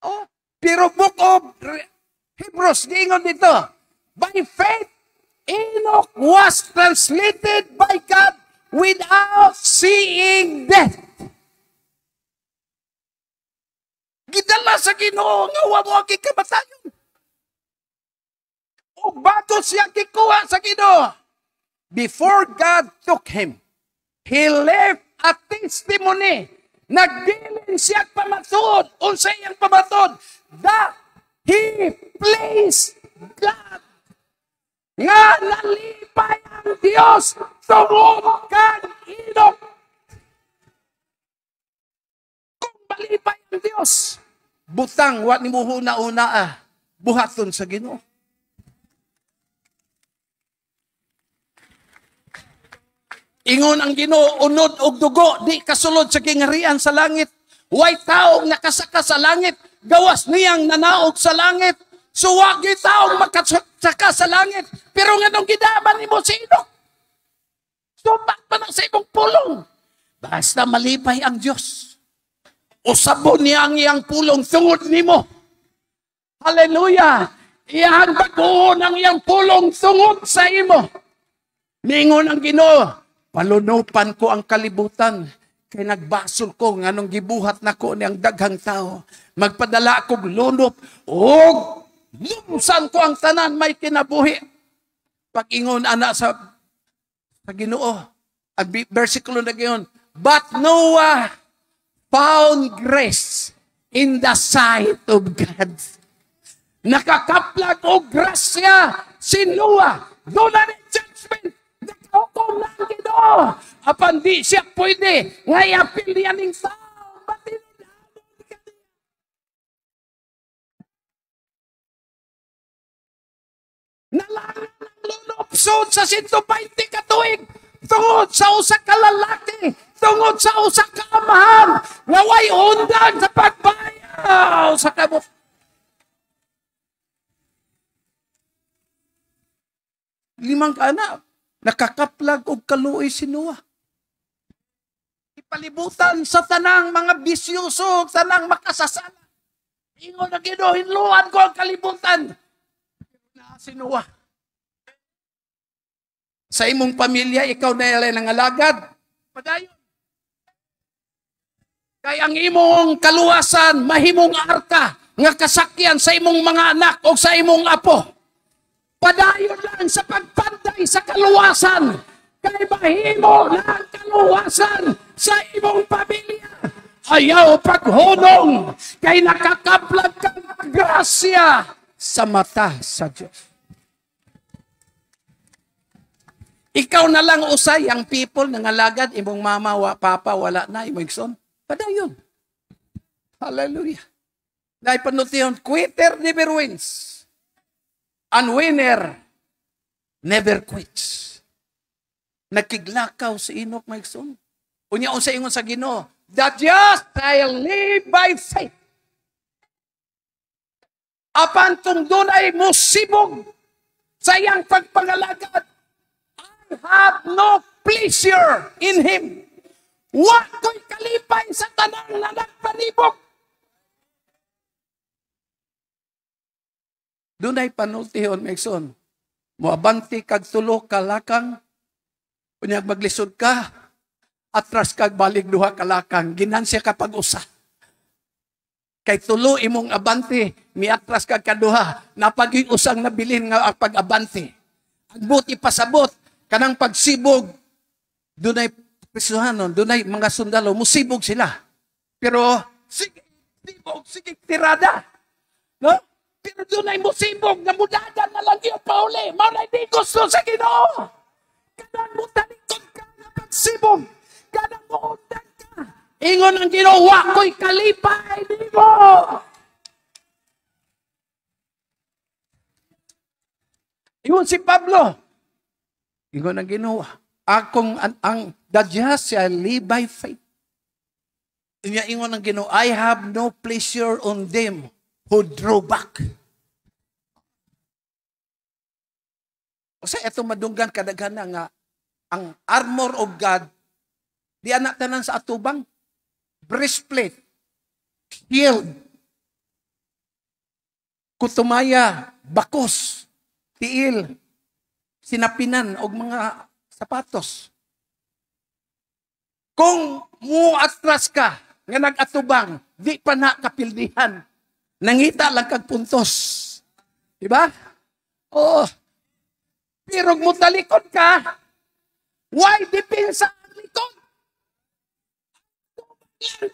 Oh, pero book of Hebrews, giingon dito, by faith, Enoch was translated by God without seeing death. Gidala sa Ginoo nga wa mo ang kamatayon. O bago siya kikuha sa Ginoo, before God took him, he left a testimony. Nagbilin siya pamatod. Unsay ang pamatod? That he pleased God. Nga nalipay ang Diyos tungod kang Enoch. Kung malipay ang Diyos, butang, wa ni mo una buhaton sa Ginoo. Ingon ang Ginoo, unod og dugo, di kasulod sa kingarian sa langit. Way taong nakasaka sa langit, gawas niyang nanaog sa langit. So wag yung taong makasaka sa langit. Pero nga nung gidaman ni mo si Enoch, sumak pa na sa imong pulong. Basta malipay ang Diyos. Usabon niya ang iyang pulong tungod ni mo. Hallelujah! Iyang bagoon ang iyang pulong tungod sa imo. Ningon ang Ginoo, palunupan ko ang kalibutan. Kay nagbasol ko nga nung gibuhat na ko niyang daghang tao. Magpadala kog lunop o lumsan ko ang tanan may kinabuhi. Pag-ingon ana sa Ginoo, ang versikulo na gayon, but Noah found grace in the sight of God. Nakakaplag o grasya si Noah. Doon na rin judgment. Nakahukom na ang Ginoo. Apan di siya pwede. Ngay apil niya ning tao. Nalangan ng lunopsod sa 120 katuig. Tungod sa usa ka lalaki. Tungod sa usa ka amahan. Naway undan sa pagbayaw sa kabot. Limang anak. Nakakaplag og kaluoy si Noah. Ipalibutan sa tanang mga bisyoso, tanang makasasala. Ingon na Ginoo, hinluan ko ang kalibutan. Na si Noah. Sa imong pamilya, ikaw na ilay nangalagad. Padayon. Kaya ang imong kaluwasan, mahimong arka, nga kasakyan sa imong mga anak o sa imong apo. Padayon lang sa pagpanday sa kaluwasan. Kay mahimo lang kaluwasan sa imong pamilya. Ayaw paghunong. Kay nakakaplag kang grasya sa mata sa Diyos. Ikaw na lang usay ang people nangalagad, imong mama, papa, wala na, imong igsoon. Padayon. Hallelujah. Dahil panutiyon, quitter never wins. And winner never quits. Nakiglakaw si Enoch, my son. Unya unsa ingon sa Ginoo, the just shall live by faith. Apan kung dunay musibog sa iyang pagpangalagad, I have no pleasure in him. Wa ko'y kalipay sa tanang na nagpanibok. Dunay panultihon, Megson. Muabanti kag tulo kalakang, unyag maglisod ka, atras kag balik duha kalakang, ginansya ka pag-usa. Kay tulo imong abanti, miatras kag kaduha, napag-iusang nabilin nga pag-abanti. Agbot ipasabot, kanang pagsibog, dunay prisuhanon, dunay mga sundalo, musibog sila. Pero, sige, sibog, sige, tirada. No? Pero doon ay musibog na mudadan na lang yung pauli. Maulay di gusto sa Ginoo. Kanang mo talikod ka na pagsibog. Kanang mo undan ka. Ingon ang Ginoo, wa ko'y kalipay di mo. Ingon si Pablo, ingon ang Ginoo, the just shall live by faith. Ingon ang Ginoo, I have no pleasure on them who draw back. O sa ito madunggan kadaghan nga ang armor of God, di anak tanan sa atubang, breastplate, shield, kutumaya, bakos, tiil, sinapinan og mga sapatos. Kung muatras ka nga nagatubang, di pa na kapildihan. Nangita lang kag puntos. Diba? Oo. Pero mo talikod ka, why depensa ang likod?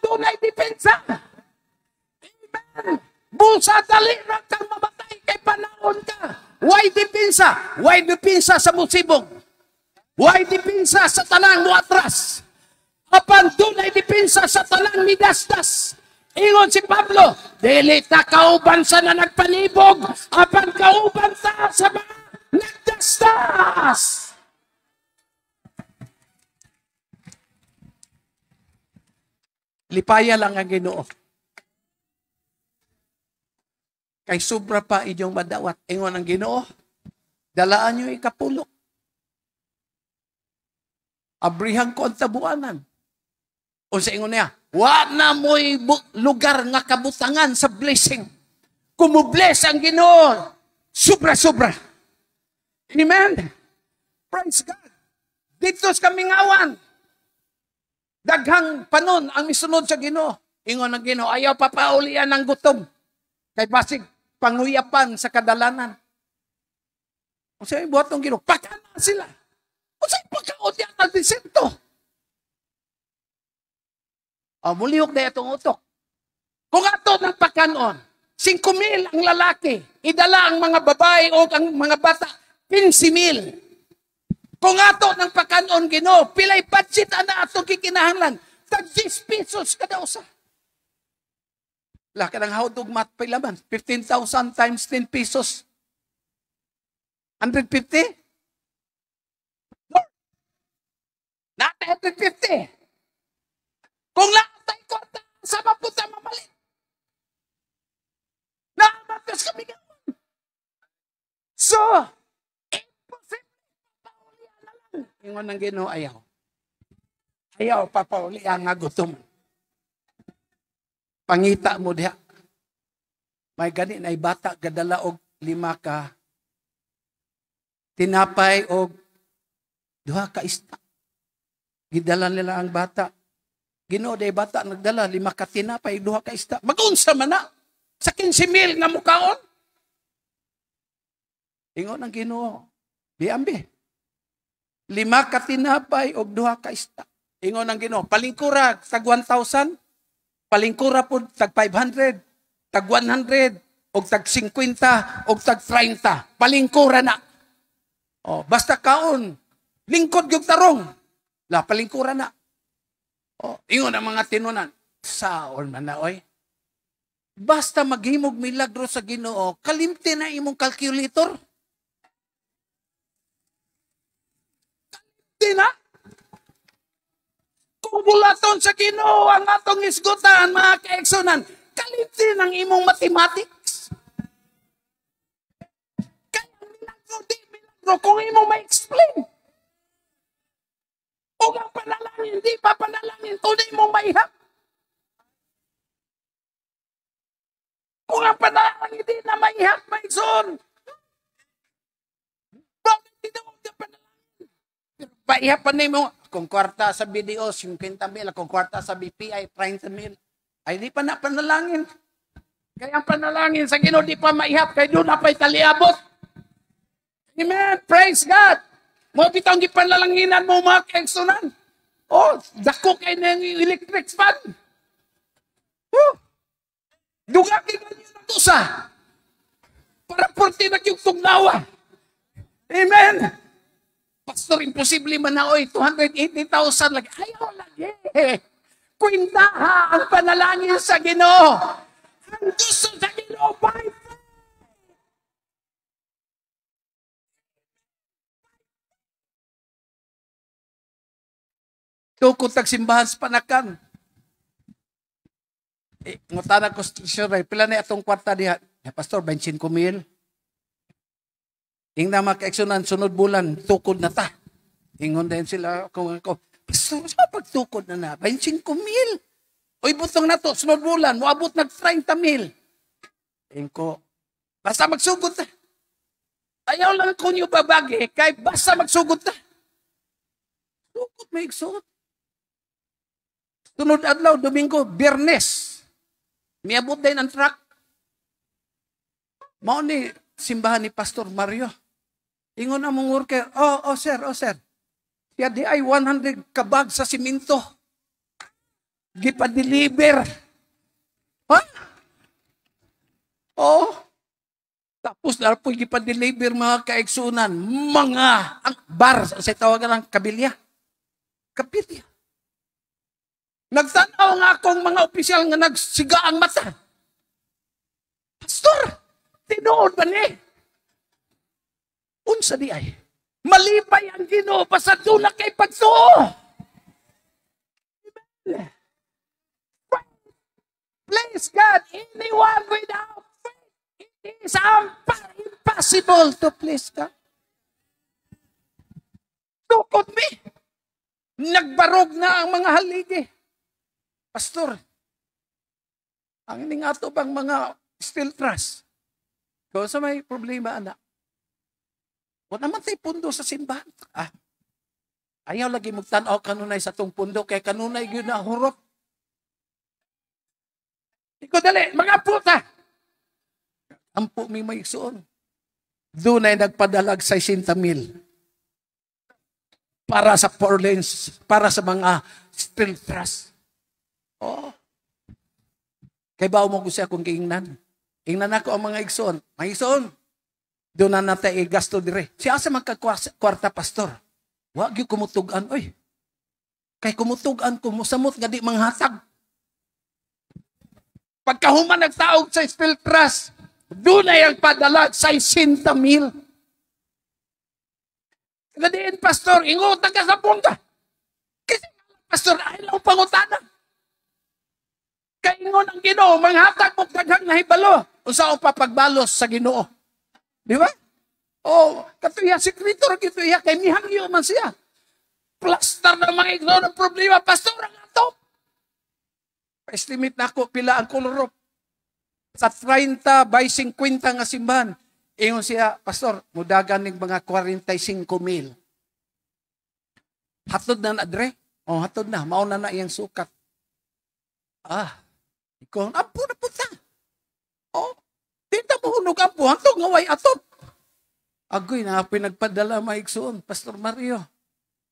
Doon ay depensa. Amen. Bulsa dali ra kang mamatay kay panahon ka. Why depensa? Why depensa sa musibong? Why depensa sa tanang mo atras? Apan doon ay depensa sa tanang midasdas. Ingon si Pablo, dili ta kauban sa na nagpanibog, apan kauban ta sa mga nagdasdas. Lipaya lang ang Ginoo. Kay sobra pa inyong madawat. Ingon ang Ginoo, dalaan nyo ikapulok. Abrihang ko ang tabuanan. O sa ingon niya, wa na mo'y lugar nga kabutangan sa blessing. Kumubless ang Ginoo, sobra-sobra. Amen? Praise God. Dito sa kaming awan, daghang panon ang misunod sa Ginoo. Ingon ang Ginoo, ayaw papaulian ng gutom. Kay basig, panguyapan sa kadalanan. O sa'yo, buhat ng Ginoo, pakana sila. O sa'yo, pagkaot yan ng disinto. O, mulihok na itong utok. Kung ato ng pakanon, 5,000 ang lalaki, idala ang mga babae o ang mga bata, 15,000. Kung ato ng pakanon, Ginoo, pilay budget na ato kikinahanglan, tag 10 pesos kada usa. Laki ng haudog mat pilaman, 15,000 times 10 pesos. 150? Nata 150. Kung lahat ay kwarta, sama po tayo mamalit. Nakamatas kami gawin. So, imposible. Papaulian na lang. Ingon ng Ginoo, ayaw. Ayaw, papaulian nga gutom. Pangita mo diha. May gani na bata gadala og 5 ka tinapay og 2 ka isda. Gidala nila ang bata. Ginoo day bata nagdala 5 ka tinapay 2 ka isda. Magunsa man na sa 15,000 nga mukaon. Ingon ang Ginoo, di ambi. 5 ka tinapay og 2 ka isda. Ingon ang Ginoo, palingkura tag 1,000. Palingkura po, tag 500, tag 100, o tag 50, o tag 30. Palingkura na. O, basta kaon, lingkod yung tarong. La, palingkura na. O, ingon ang mga tinunan. Saon man na, oy. Basta maghimog milagro sa Ginoo, kalimti na imong calculator. Kalimti na. Bulaton sa Ginoo ang atong isgutan, mga kaeksonan, kalimti ng imong mathematics. Kaya milagro, di milagro, kung imong ma-explain. Kung ang panalangin, di pa panalangin, tunay mong maihap. Kung ang panalangin, di na maihap, maison. Bakit di na huwag na panalangin? Maihap pa na mo. Kung kwarta sa BDO, 50,000. Kung kwarta sa BPI, 30,000. Ay, di pa na panalangin. Kaya ang panalangin sa Ginoo, di pa maihap. Kaya doon na pa'y taliabot. Amen. Praise God. Mo bitang gipanlalanginan mo mga kaigsunan. Oh, dako kay na yung electric fan. Oh, dugagin na nyo na tusa. Para porti na yung tugnawa. Amen. Pastor, imposible man na, oy, 280,000 lagi. Ayaw lagi. Kwenta ha ang panalangin sa Ginoo. Ang gusto sa Ginoo, by faith. Tukod tag simbahan sa Panakan. Ngutana ko sure, pila na atong kwarta diha? Pastor, 25,000. Ingna maka-eksonan sunod bulan, tukod na ta. Ingon din sila kung ako, Pastor, sa pagtukod na 25,000. Uy, butong na to, sunod bulan, moabot nag 30,000. Ingko, basta magsugod na. Ayaw lang ko niyo babagi, kay basta magsugod na. Sugod, may igsugod. Sunod adlaw, Domingo, Biyernes. Miabot din ang truck. Mao ni simbahan ni Pastor Mario. Ingon na mong worker, oh sir. Siya di ay 100 kabag sa simento. Gipa-deliver. Ha? Oh. Tapos na po gipa-deliver mga kaigsunan. Mga bar, sa tawagan ng kabilya. Kabilya. Nagtanaw nga akong mga opisyal nga nagsiga ang mata. Pastor, tinuod ba ni? Unsa di ay? Malipay ang Ginoo basta doon na kay pagtuo. Please God, anyone without faith, it is impossible to please God. Tukod mi. Nagbarog na ang mga haligi. Pastor, ang ining ato bang mga steel truss? Kung sa may problema, anak, o naman tayo pundo sa simbahan. Ayaw lagi magtanaw kanunay sa tong pundo, kaya kanunay yun na hurot. Ikaw dali, mga puta! Ampo may maigsuon. Doon ay nagpadalag 60,000 para sa 4 lanes, para sa mga steel truss. Oh. Kay bao mo ko siya kung kiingnan. Ingnan ako ang mga igsoon. Mga igsoon, doon na natin gasto dire. Siya sa magkakwarta, pastor. Wag yung kumutugan. Oy, kay kumutugan ko, musamot nga di manghatag. Pagkahuman nagtaog sa steel truss, doon ay ang padalag sa 60,000. Gadiin, pastor, ingutang ka sa punta. Kasi, pastor, ayaw pangutanan. Kaingon ang Ginoo, manghatag mo daghang nahibalo. Unsa pa pagbalos sa Ginoo. Di ba? Oh, katuya sekretor kituya kay mihangyo man siya. Plaster na mga igno ng problema, pastor ang ato. Estimate nako pila ang kolorop. Sa 30 by 50 nga simbahan. Ingon siya, pastor, mudagan ning mga 45,000. Hatod na adre. Oh, hatod na, mauna na iyang sukat. Ikaw, ampo na punta. Oh, dito mo hunog ampo, hantog nga way atop. Agoy na pinagpadala maigsoon, Pastor Mario.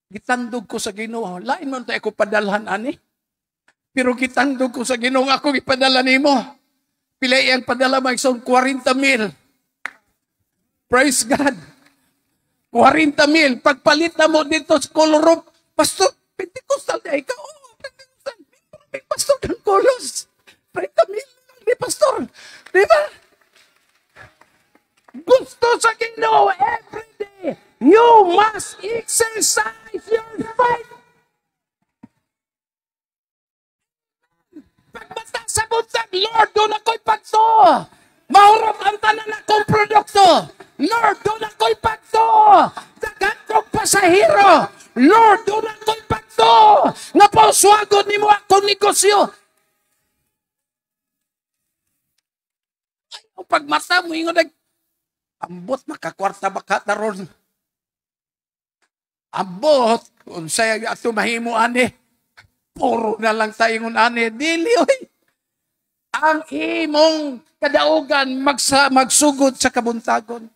Gitandog ko sa Ginoo. Lain man tayo ko padalhan ani. Pero gitandog ko sa Ginoo ako ipadala nimo. Pilay ang padala maigsoon 40,000. Praise God. 40,000. Pagpalit na mo dito sa Colorop, Pastor, Pentecostal na ikaw. Oh, Pentecostal. Pastor ng Colos. 30,000 ni Pastor. Di ba? Gusto sa Ginoo every day. You must exercise your faith. Pagmata sa buntag, Lord, doon ako'y pagto. Mahurot ang tanan akong produkto. Lord, doon ako'y pagto. Dagan kong pasahero. Lord, doon ako'y pagto. Nga pauswagod ni mo akong negosyo. Ay, pagmata mo, ingon ambot, makakwarta baka taron. Ambot, kung sa'yo ato mahimo ani, puro na lang tayong ani. Dili, oy. Ang imong kadaugan magsugod sa kabuntagon.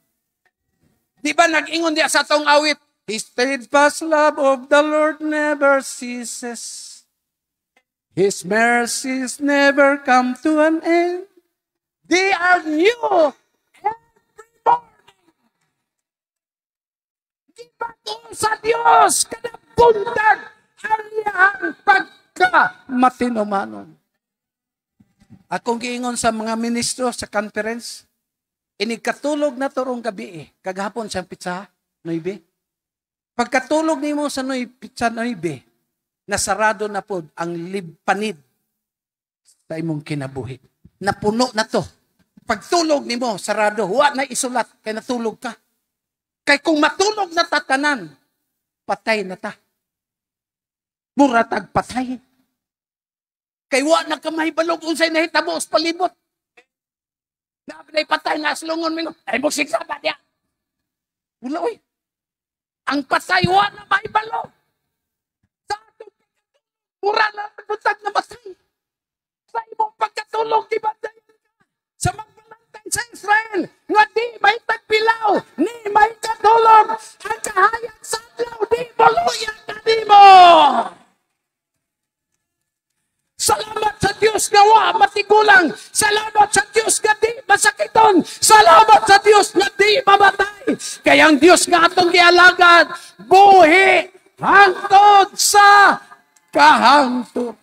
Di ba nag-ingon diya sa tong awit? His steadfast love of the Lord never ceases. His mercies never come to an end. They are new every morning. Di ba kung sa Diyos kada buntag ang iyang pagka-matinumanon? Akong giingon sa mga ministro sa conference, inigkatulog na turong gabi kagahapon siyang pizza, 9. Pagkatulog nimo sa pizza 9, nasarado na po ang panid sa imong kinabuhi. Napuno na to. Pagtulog nimo sarado, wa na isulat kay natulog ka. Kay kung matulog na tatanan, patay na ta. Muratag patay. Kay wa na kamay balog unsay nahitabo sa palibot. Naabday patay nga aslungon mo. Ay mo siksa ba diya? Wala oy. Ang patay wa na maibalo. Sa atong mura na butag na matay. Sa imong pagkatulog di ba sa magbalantay sa Israel nga di may tagpilaw ni may katulog ang kahayag sa adlaw di maluyan kanimo. Salamat sa Diyos nga wa matigulang. Salamat sa Diyos nga di masakiton. Salamat sa Diyos nga di mamatay. Kaya ang Diyos nga atong gialagad, buhi hangtod sa kahangtod.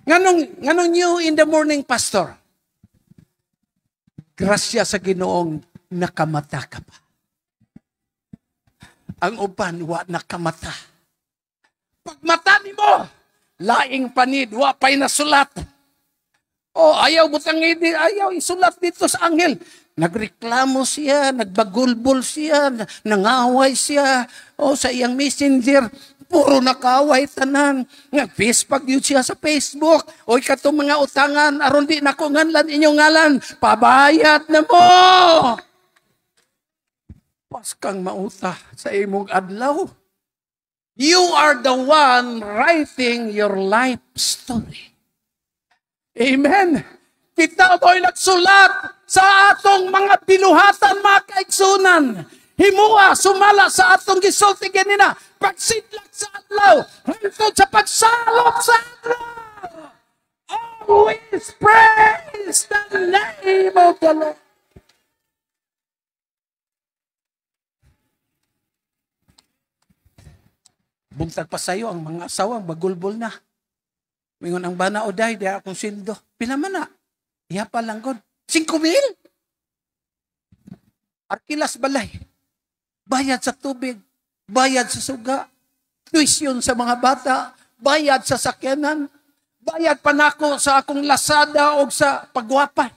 Nganong new in the morning, Pastor? Grasya sa Ginoong nakamata ka pa. Ang uban, wa nakamata. Pagmata ni mo, laing panid, wa pa'y nasulat. O, ayaw butang ayaw isulat dito sa anghel. Nagreklamo siya, nagbagulbol siya, nangaway siya. O, sa iyang messenger, puro nakaway tanan. Nag-Facebook yun siya sa Facebook. O, katong mga utangan, aron di na ko nganlan inyong ngalan. Pabayad na mo! Pas kang mauta sa imong adlaw. You are the one writing your life story. Amen. Kita mo'y nagsulat sa atong mga binuhatan, mga kaigsunan. Himua, sumala sa atong gisulti ganina. Pagsidlak sa adlaw, hangtod sa pagsalop sa adlaw. Always praise the name of the Lord. Buntag pa sa'yo ang mga asawang bagulbol na. Mingon ang bana o day, di akong sildo. Pila man na? Iya pa lang god. 5,000? Arkilas balay. Bayad sa tubig. Bayad sa suga. Tuition sa mga bata. Bayad sa sakyanan. Bayad pa nako sa akong lasada o sa pagwapa.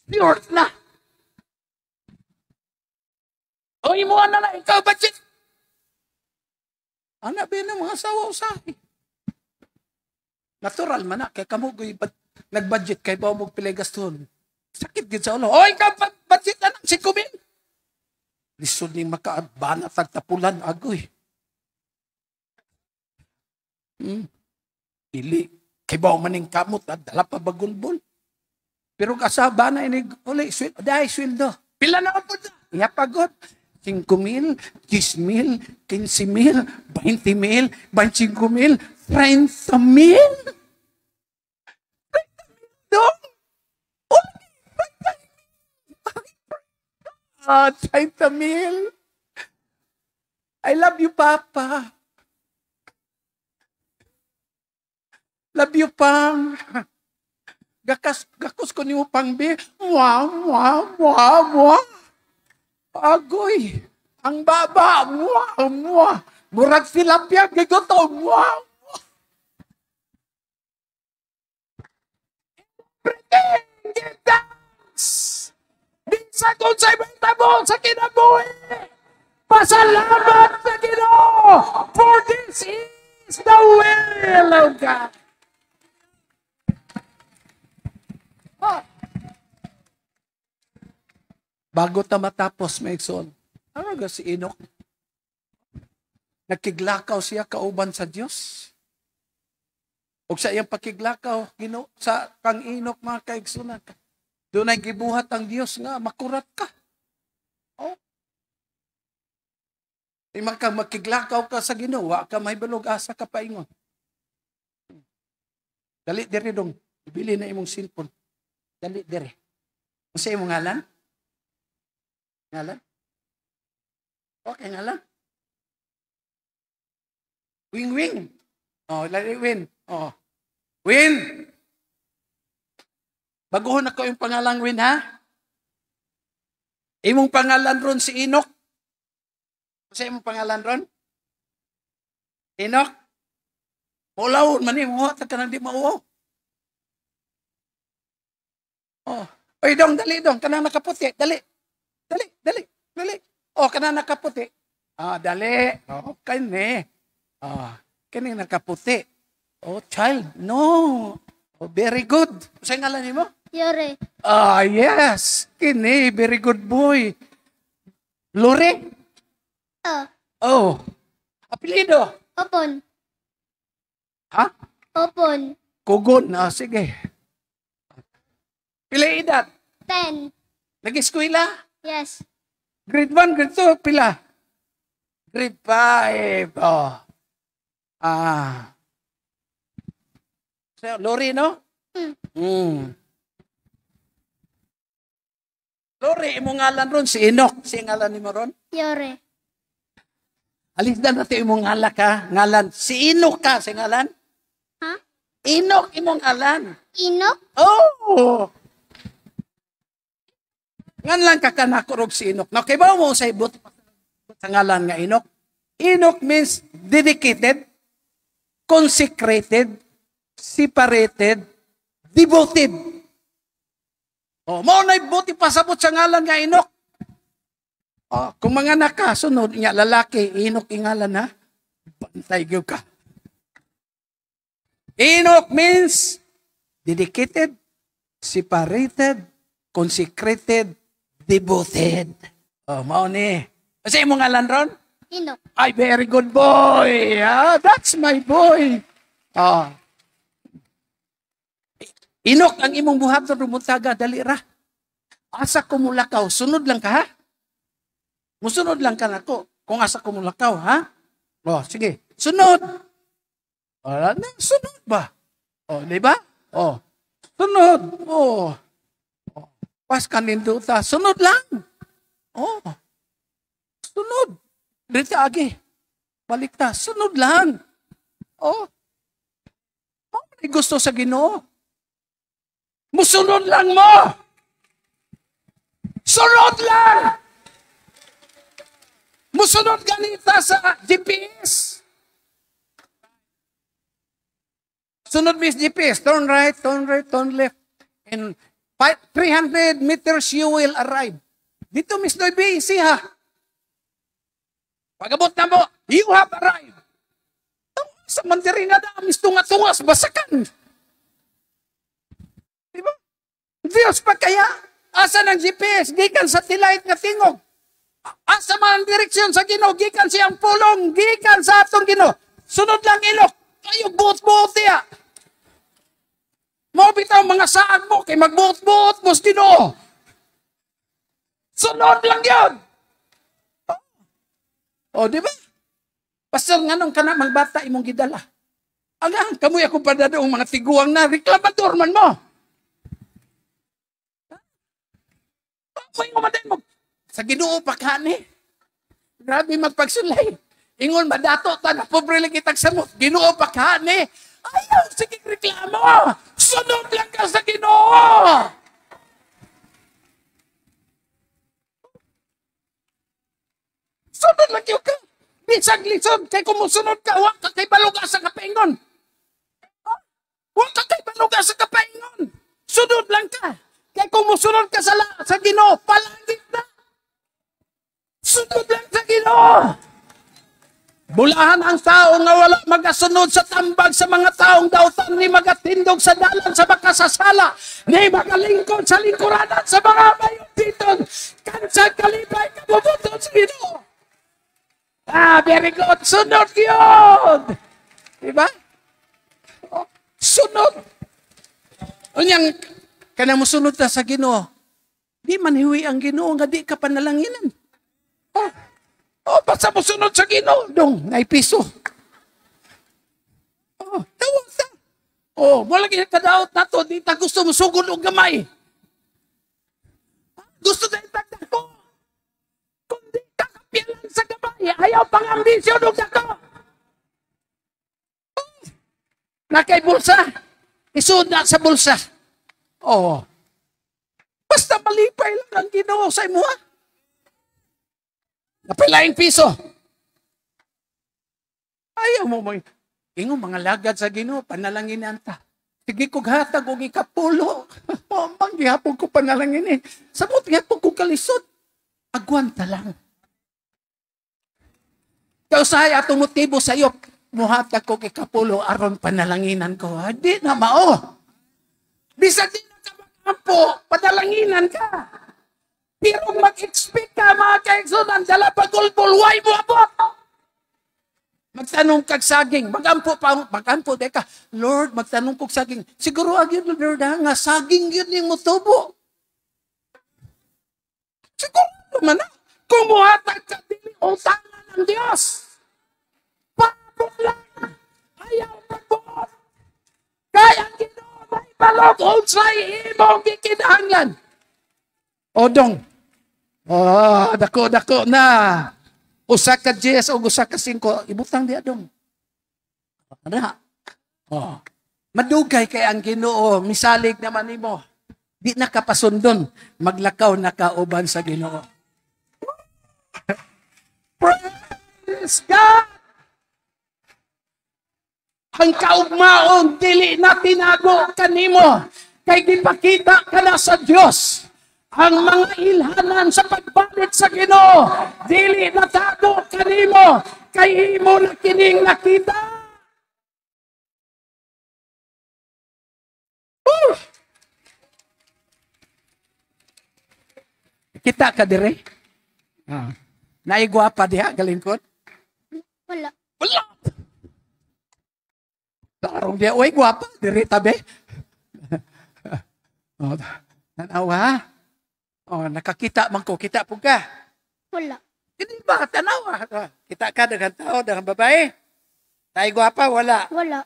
Pure na. O imo na lang, ikaw budget. Anak ba ng mga asawa usahi? Natural man na. Kaya kamo nag-budget kay ba mo pilay gaston. Sakit gid sa ulo. Oy, ka budget na ng 5,000. Lisod ni makaadbana tagtapulan agoy. Dili. Kay ba maning kamot at dala pa bagulbol. Pero kasaba na ini uli sweldo. Pila na po na. Iya pagod. 5,000, 10,000, 15,000, 20,000, 25,000, 30,000. Dong! 30,000. I love you, Papa. Love you, Pang. Gakas ko ni mo, Pang, be. Mwah, mwah, mwah, mwah. Agoy, ang baba, mwah, mwah. Murag tilapia, gigoto, mwah, mwah. Everything you dance. Bisa kung sa'y mo sa kinabuhi. Pasalamat sa Ginoo, for this is the will of God. Bago ta matapos, Maigsoon, ano ga si Enoch? Nagkiglakaw siya kauban sa Diyos. O sa iyang pakiglakaw, sa kang Enoch, mga kaigsunan. Doon ay gibuhat ang Diyos nga, makurat ka. Oh. Kang makiglakaw ka sa Ginoo, wa ka may balog asa ka paingon. Dali diri dong, ibili na imong cellphone. Dali diri. Ano sa imong ngalan? Ngalan? Okay, ngalan? Wing-wing. Oh, lali Win. Oh. Win! Baguhon ako yung pangalang Win, ha? Imong pangalan ron si Enoch. Sa imong pangalan ron? Enoch? Mulawon man mo, ta kanang di mauwaw. Oh. Oy, dong, dali, dong. Kanang nakaputi. Dali. Dali, dali, dali. Oh, kanang nakaputi. Dali. Oh, kani. Kani nakaputi. Oh, child. No. Oh, very good. Saan ngalan mo? Yore. Yes. Kini, very good boy. Lore? Oh. Apelido? Opon. Ha? Opon. Kugon. Sige. Pila edad? 10. Nag-eskwela? Yes. Grade 1, grade 2, pila? Grade 5. So, Lori, no? Lori, imong ngalan ron, si Enoch. Si ngalan ni mo ron? Yore. Alis na natin imong ngalan. Si Enoch ka, si ngalan? Ha? Enoch, imong ngalan. Inok? Oh! Ngan lang kakanakurog si Enoch. Now, kaya ba mo sa ibot sa ngalan nga Enoch? Enoch means dedicated, consecrated, separated, devoted. Oh, mao na ibuti pasabot sa ngalan nga Enoch. Oh, kung mga nakasunod niya lalaki, Enoch ingalan ha. Bantay gyud ka. Enoch means dedicated, separated, consecrated, devoted. Oh, mao ni. Kasi imong ngalan ron? Inok. Ay, very good boy. That's my boy. Enoch, ang imong buhaton rumuntaga, dali ra. Asa ko mulakaw, sunod lang ka, ha? Musunod lang ka na ko. Kung asa ko mulakaw, ha? Sige. Sunod. Sunod ba? Di ba? Sunod. Pas kanindo ta. Sunod lang. Sunod. Dito agi. Balik ta. Sunod lang. May gusto sa Ginoo. Musunod lang mo. Sunod lang. Musunod ganita sa GPS. Sunod Miss GPS. Turn right, turn left. And 300 meters you will arrive. Dito Miss Noybe, ha. Pagabot na mo, you have arrived. Sa mandirina na, Miss tungas-tungas, basakan. Diba? Diyos pa kaya, asa ng GPS, gikan sa tilait nga tingog. Asa man ang direksyon sa Ginoo, gikan siyang pulong, gikan sa atong Ginoo. Sunod lang Enoch, kayo buot-buot niya. Mo bitaw mga saan mo, kay magbuot-buot mo sa Ginoo. Sunod lang yun. Di ba? Pastor, nga nung kana magbata imong gidala. Agang, kamuy ako pa na doong mga tiguang na, reklamador man mo. Kamuy mo maday mo. Sa Ginoo pa kani. Grabe magpagsulay. Ingon madato ta na pobre lang kitag samot. Ginoo pa kani. Ayaw, sige reklamo. Sunod lang ka sa Ginoo. Sunod lang yun ka. Bisag lisod. Kay kumusunod ka, huwag ka kay baluga sa kapaingon. Huwag ka kay baluga sa kapaingon. Sunod lang ka. Kay kumusunod ka sa Ginoo, palangit na. Sunod lang sa Ginoo. Bulahan ang tao nga wala magasunod sa tambag sa mga taong dautan ni magatindog sa dalan sa makasasala ni magalingkod sa lingkuranan sa mga mayutiton kansang kalibay kabubuton sa Ginoo. Very good. Sunod yun. Diba? Sunod. Unyang kana mo sunod na sa Ginoo. Di man hiwi ang Ginoo nga di ka panalanginan. Basta mo sunod sa Ginoo. Dong, naipiso. Tawag sa. Wala kadaot na to. Di ta gusto mo sugod o gamay. Gusto na itagda ko. Kung di ka kapialan sa gamay, ayaw pang ambisyon o dako. Nakay bulsa. Isud na sa bulsa. Basta malipay lang ang Ginoo sa imo. Napilaing piso. Ayaw mo ingon mga lagad sa Ginoo, panalanginan ta. Sige kog hatag og ikapulo. Mamang gihapon ko panalangin eh. Samot gihapon ko kalisod. Agwan ta lang. Kausahay atong motibo sa iyo, muhatag ko ikapulo aron panalanginan ko. Di na mao. Bisag di na ka makampo, panalanginan ka. Pero mag-expect ka mga kaigsunan, dala pagulbol, why mo abot? Magtanong kag saging, magampo ka. Lord, magtanong kog saging. Siguro agyon Lord nga saging yun yung mutubo. Siguro man na. Kumuhatag ka dili utangan ng Diyos. Pabot lang. Ayaw magbuot. Kaya ang Ginoo may balog unsay imong gikinahanglan. Odong. Dako na. Usa ka 10 o usa ka 5, ibutang diya dong. Ana. Madugay kay ang Ginoo, misalig naman nimo. Di na kapasundon, maglakaw na kauban sa Ginoo. Praise God! Ang kaugmaon, dili na tinago kanimo. Kay gipakita ka na sa Diyos. Ang mga ilhanan sa pagbalik sa Ginoo, dili natago kanimo, kay imo na kining nakita. Kita ka dire? Naigwapa diha galingkod? Wala. Wala. Tarong dia, uy, gwapa, dire tabi. Tanawa. Nakakita man ko, kita po ka. Wala. Hindi ba, tanawa. Kita ka, dagang tao, dagang babae. Tayo gwapa, wala. Wala.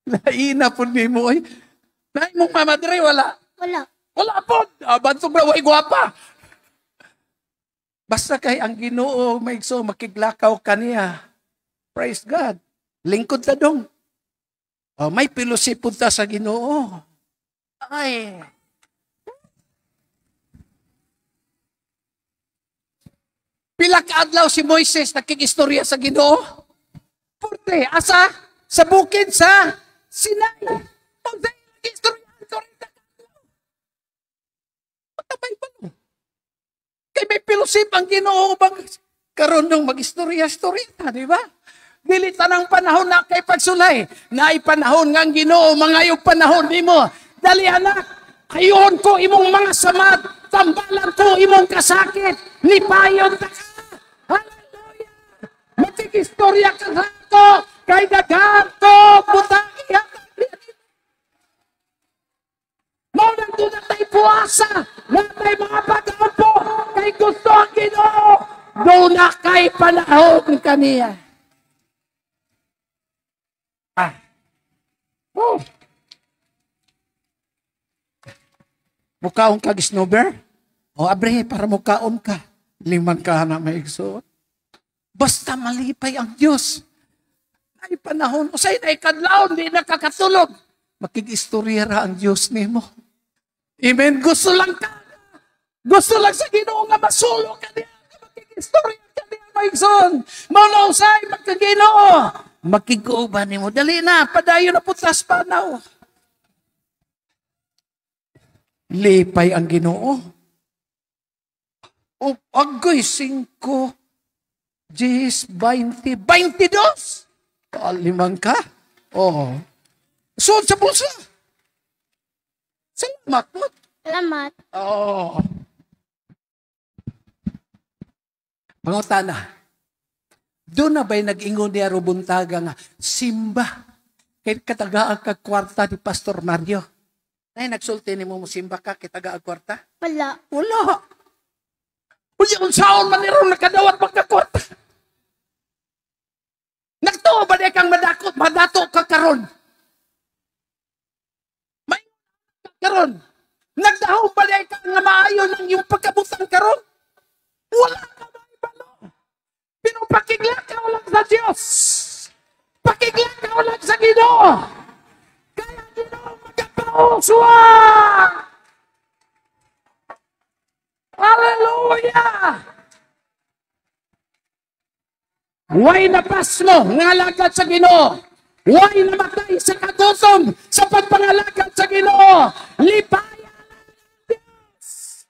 Laina po ni mo, ay. Naay mong mama dire, wala. Wala. Wala po. Bansog na, uy, gwapa. Basta kay ang Ginoo, maigso, makiglakaw kaniya. Praise God. Lingkod na dong. May pilusipod ta sa Ginoo. Ay. Pila ka adlaw si Moises nakikistorya sa Ginoo? Porte, asa? Sa bukid sa Sinai. Pag sa nakikistorya, 40 ka adlaw. Matabay pa no? Kay may pilusip ang Ginoo bang karon nung mag-istorya-istorya, di ba? Dili tanang panahon na kay pagsulay. Naay panahon nga ang Ginoo, mangayog panahon nimo. Dali anak, ayon ko imong mga samad, tambalan ko imong kasakit, lipayon ta ka. Hallelujah! Matikistorya ka sa ako, kay daghan ko, butang ihatag. Mao nang doon tayo puwasa, natay mga pag-ampo, kay gusto ang Ginoo, doon na kay panahon kaniya. Mukaon ka gisnober? O abre, para mukaon ka. Liman ka na maigsoon. Basta malipay ang Diyos. Ay panahon, usay na ikadlaon, di nakakatulog. Makikistorya ra ang Diyos nimo. Amen. Gusto lang ka. Gusto lang sa Ginoo nga masulo ka niya. Makikistorya ka niya maigsoon. Mauna usay, magkaginoo. Makiguban nimo. Dali na, padayon na putas panaw. Lipay ang Ginoo. O agoy 5, 10, 20, 22. Limang ka? Oo. Suod sa bulsa. Salamat mo. Salamat. Oo. Pangutana. Doon na ba'y nag-ingon niya rubuntaga nga, simba. Kaya katagaan ka kwarta ni Pastor Mario. Nay, nagsulti ni mo simba ka, kitagaan kwarta? Wala. Wala. Uy, kung saan man nirong nakadawat magkakwarta. Nagtuo ba di kang madato ka karon? May karon. Nagdaho ba di kang nga maayo ng iyong pagkabutang karon? Wala ka ba ibalo? Pero pakiglakaw lang sa Diyos. Pakiglakaw lang sa Ginoo. Kaya Ginoo magkapauswa. Hallelujah! Way napasmo nga alagad sa Ginoo. Way namatay sa kagutom sa pagpangalagad sa Ginoo. Lipaya lang ang Diyos.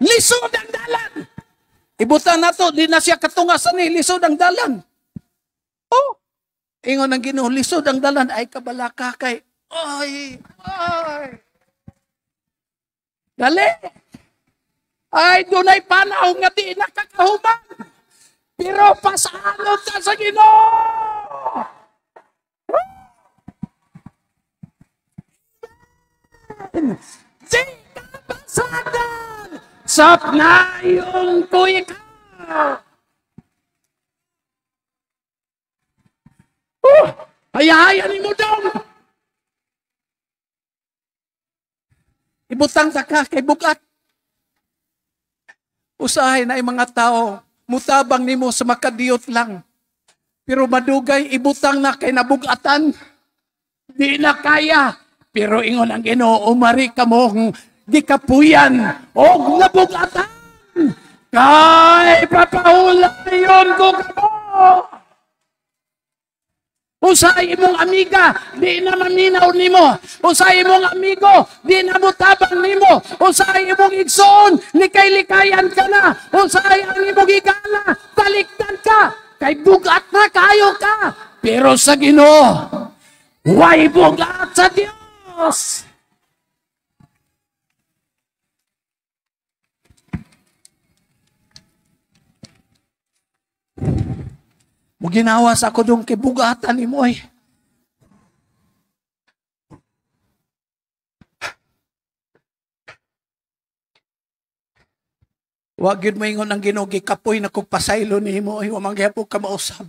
Lisod ang dalan. Ibutan na to, di na siya katungasan ni lisod ang dalan. Oh, ingon ang Ginoo, lisod ang dalan ay kabalaka kay. Ay. Dali. Ay, dunay panahon nga di nakakahuman. Pero pasalot ka sa Ginoo. Di ka pasadan. Sapnayon ko ikaw. Hayahayan mo dong. Ibutang ta ka kay bukat. Usahay na yung mga tao, mutabang nimo sa makadiyot lang. Pero madugay, ibutang na kay nabugatan. Di na kaya. Pero ingon ang Ginoo, umari ka mong di kapuyan o nabugatan. Kay papahulayon ko ka mo. Usay imong amiga, di na maminaw nimo. Usay imong amigo, di na mutabang nimo. Usay imong igsoon, likay-likayan ka na. Usay ang imong igala, talikdan ka. Kay bugat na kayo ka. Pero sa Ginoo, way bugat sa Dios. Mo ginawa sa ako dong kibugatan ni mo ay. Wag yun mo ingon ang Ginoo, gikapoy na kong pasaylo ni mo ay wamangyapo ka mausap.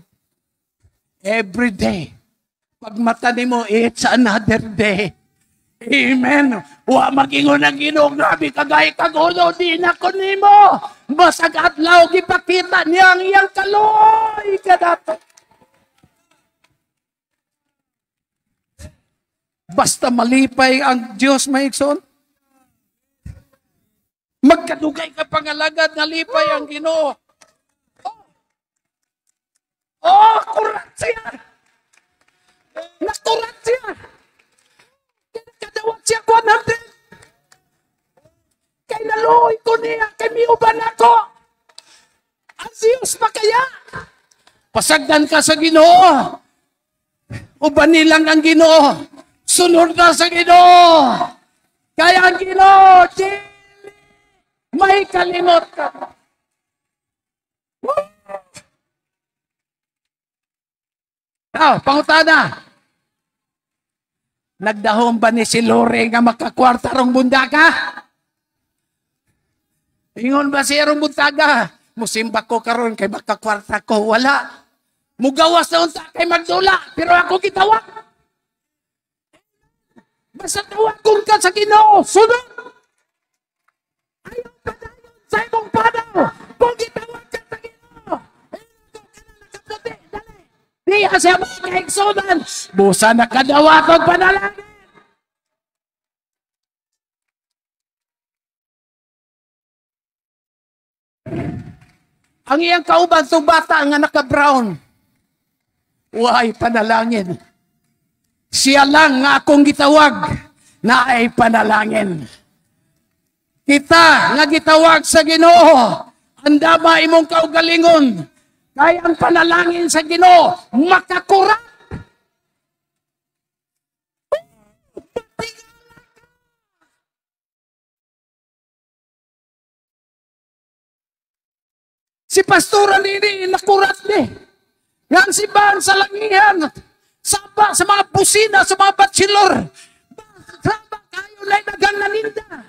Every day. Pag mata ni mo, it's another day. Amen. Wa magingon ang Ginoo, grabe kagay kagulo, di na ko ni mo. Basag adlaw gipakita niya ang iyang kaloy kadato. Basta malipay ang Diyos, maigsoon. Magkadugay ka pangalagad na lipay ang Ginoo. Oh, kurat siya. Nakurat siya. Kadawat siya 100. Kay naluoy ko niya, kay miuban ako. Ang Diyos pa kaya. Pasagdan ka sa Ginoo. Uban nilang ang Ginoo. Sunod na sa Ginoo. Kaya ang Ginoo, may kalimot ka. Pangutana. Nagdahom ba ni si Lore nga makakwarta rong bundaga? Ingon ba siya rong bundaga? Musimba ko karon kay makakwarta ko. Wala. Mugawas na unta kay magdula. Pero ako gitawag. Basta tawag kong ka sa Ginoo. Sunod. Ayaw pa dayon sa imong panaw. Kung gitawag ka sa Ginoo. Nakaputi. Dali. Di siya makaigsunan. Busa nakadawat ang panalangin. Ang iyang kauban itong bata nga naka-brown. Way panalangin. Siya lang nga akong gitawag na ay panalangin. Kita nga gitawag sa Ginoo. Andama imong kaugalingon. Kaya ang panalangin sa Ginoo makakurat. Si Pastora Nini, nakurat ni. Nga si Ban sa langihan, saba sa mga busina, sa mga bachelor. Saba kayo na nagang naninda.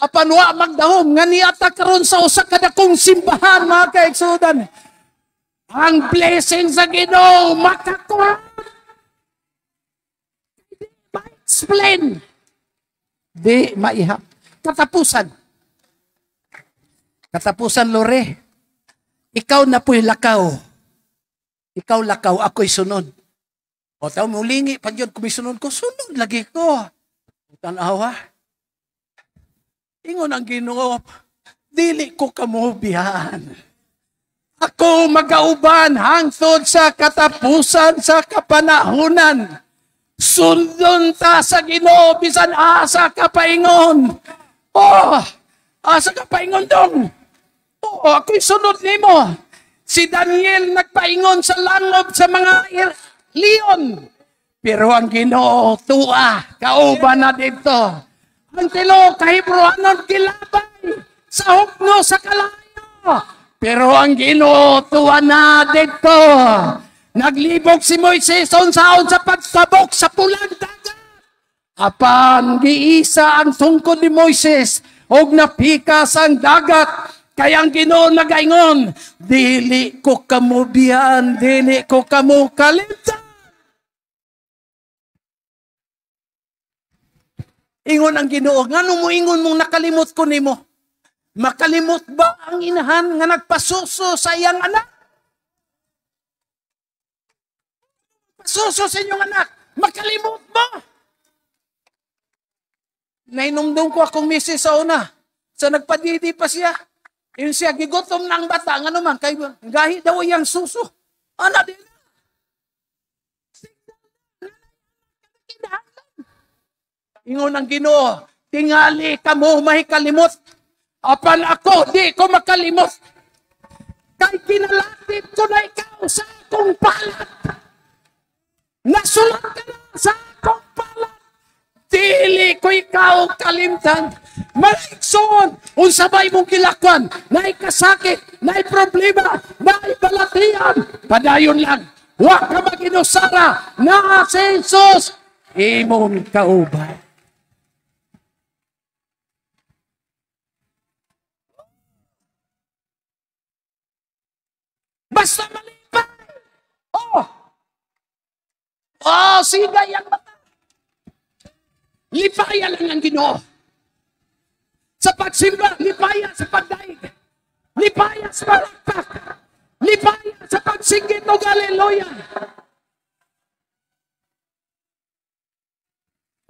Apanwa magdahom, nga niyata karon sa usa kada kong simbahan, mga kaigsudan. Ang blessing sa Ginoo, makakurat. Di ma-explain. Di maihap. Katapusan. Katapusan, Lore. Ikaw na po'y lakaw. Ikaw lakaw, ako'y sunod. O tao mulingi, pag yun kumisunod ko, sunod lagi ko. Tanawa. Ingon ang Ginoo, dili ko kamubihan. Ako magauban hangtod sa katapusan sa kapanahunan. Sundon ta sa Ginoo bisan asa kapaingon. Oh, asa kapaingon dong. Oh, ako'y sunod nimo. Si Daniel nagpaingon sa langob sa mga leon. Pero ang Ginoo tuwa, kauban na dito. Ang tilo kahibroanon kilabay sa hukno sa kalayo. Pero ang Ginoo tuwa na dito. Naglibog si Moises unsaon sa pagtabok sa pulang dagat. Apan giisa ang tungkod ni Moises og napikas ang dagat. Kaya ang Ginoo nagaingon, dili ko kamubiyan, dili ko kamo kalimtan. Ingon ang Ginoo, ngano mo ingon mong nakalimot ko nimo? Makalimot ba ang inahan nga nagpasuso sa iyang anak? Pasuso sa inyong anak, makalimot ba? Nainumdum ko akong misis sa una. Sa nagpadidi pa siya. Yun siya, gigutom ng bata. Nga naman, kay gahi daw iyang suso. Ano din? Ingon ang Ginoo, tingali ka mo mahikalimot. Apan ako, di ko makalimot. Kay kinalapit ko na ikaw sa akong palat. Nasulat ka na sa akong palat. Dili ko ikaw kalimtan. Malikson, unsabay mong kilakwan, na'y kasakit, na'y problema, na'y balatian. Padayon lang, huwag ka maginusara na si Jesus, imong kauban. Basta malipay. Sigay ang mata. Lipaya lang ang Ginoo. Sa pagsimba, lipaya sa pagdaig. Lipaya sa palakpak. Lipaya sa pagsinggit o haleluya.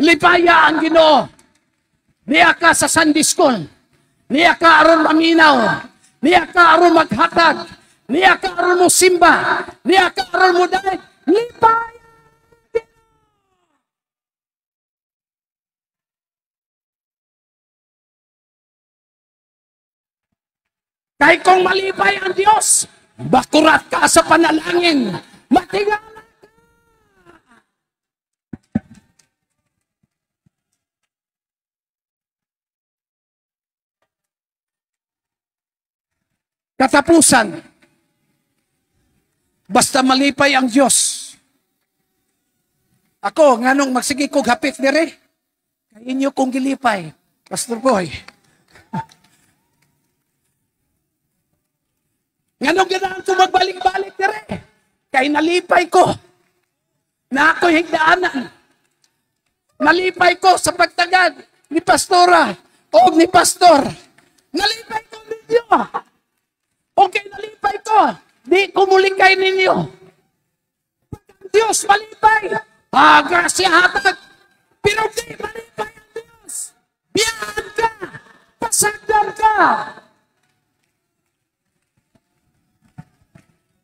Lipaya ang Ginoo. Niya ka sa Sunday school. Niya ka aron maminaw. Niya ka aron maghatag. Niya ka aron mo simba. Niya ka aron mo daig. Lipaya. Kahit kung malipay ang Diyos, bakurat ka sa panalangin. Matingala ka. Katapusan, basta malipay ang Diyos. Ako, nganong magsige kong hapit dire, kay inyo kong gilipay. Pastor Boy. Nganong ganahan ko magbalik-balik dire, kay nalipay ko. Na ako'y higdaanan. Nalipay ko sa pagtagad ni Pastora o ni Pastor. Nalipay ko ninyo. Okay, nalipay ko. Di kumulikay ninyo. Diyos, malipay. Grasya hatag. Pero di malipay ang Diyos. Biyahan ka. Pasagdan ka.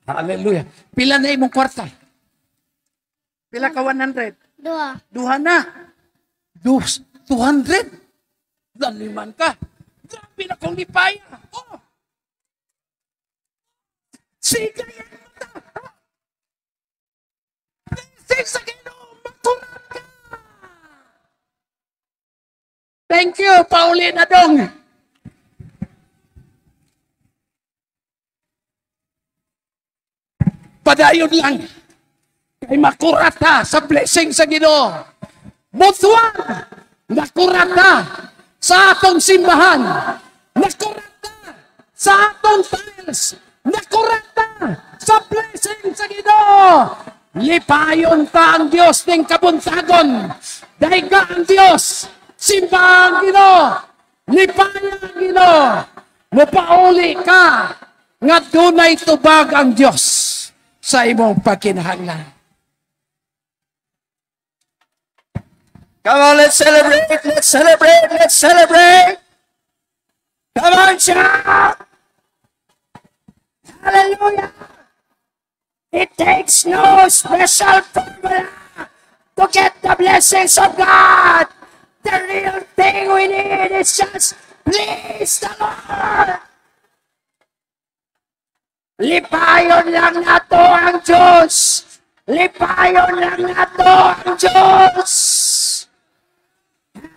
Hallelujah. Pila na imong kwarta? Pila ka 100? Duha na. 200? Daliman ka. Grabe na kong lipaya. Sige yan mata. Blessing sa Ginoo, magkulat ka. Thank you, Paulina Dong. Padayon lang. Kay makurata sa blessing sa Ginoo. Butuan, nakurata sa atong simbahan. Nakurata sa atong tiles. Nakurata sa blessing sa Ginoo. Lipayon ta ang Dios ning kabuntagon. Daiga ang Dios. Simba ang Ginoo. Lipaya ang Ginoo. Mupauli ka nga dunay tubag ang Dios sa imong pagkinahanglan. Come on, let's celebrate, let's celebrate, let's celebrate. Come on, shout. Hallelujah. It takes no special formula to get the blessings of God. The real thing we need is just please the Lord. Lipayon lang nato ang Diyos. Lipayon lang nato ang Diyos.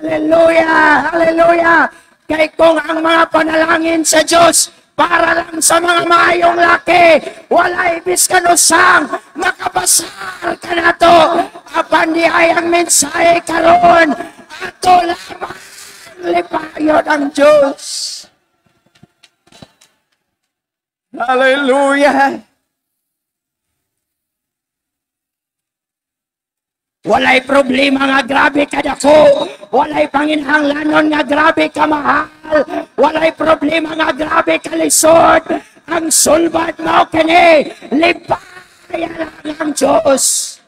Hallelujah! Hallelujah! Kay kung ang mga panalangin sa Diyos para lang sa mga maayong laki, wala ibis kanusang makabasal ka na to. Apan di ay ang mensahe karon, ato lamang lipayon ang Diyos. Hallelujah! Walay problema nga grabe ka dako. Walay panginhanglanon nga grabe ka mahal. Walay problema nga grabe ka lisod. Ang sulbat mo kini, lipayan lang ang Diyos.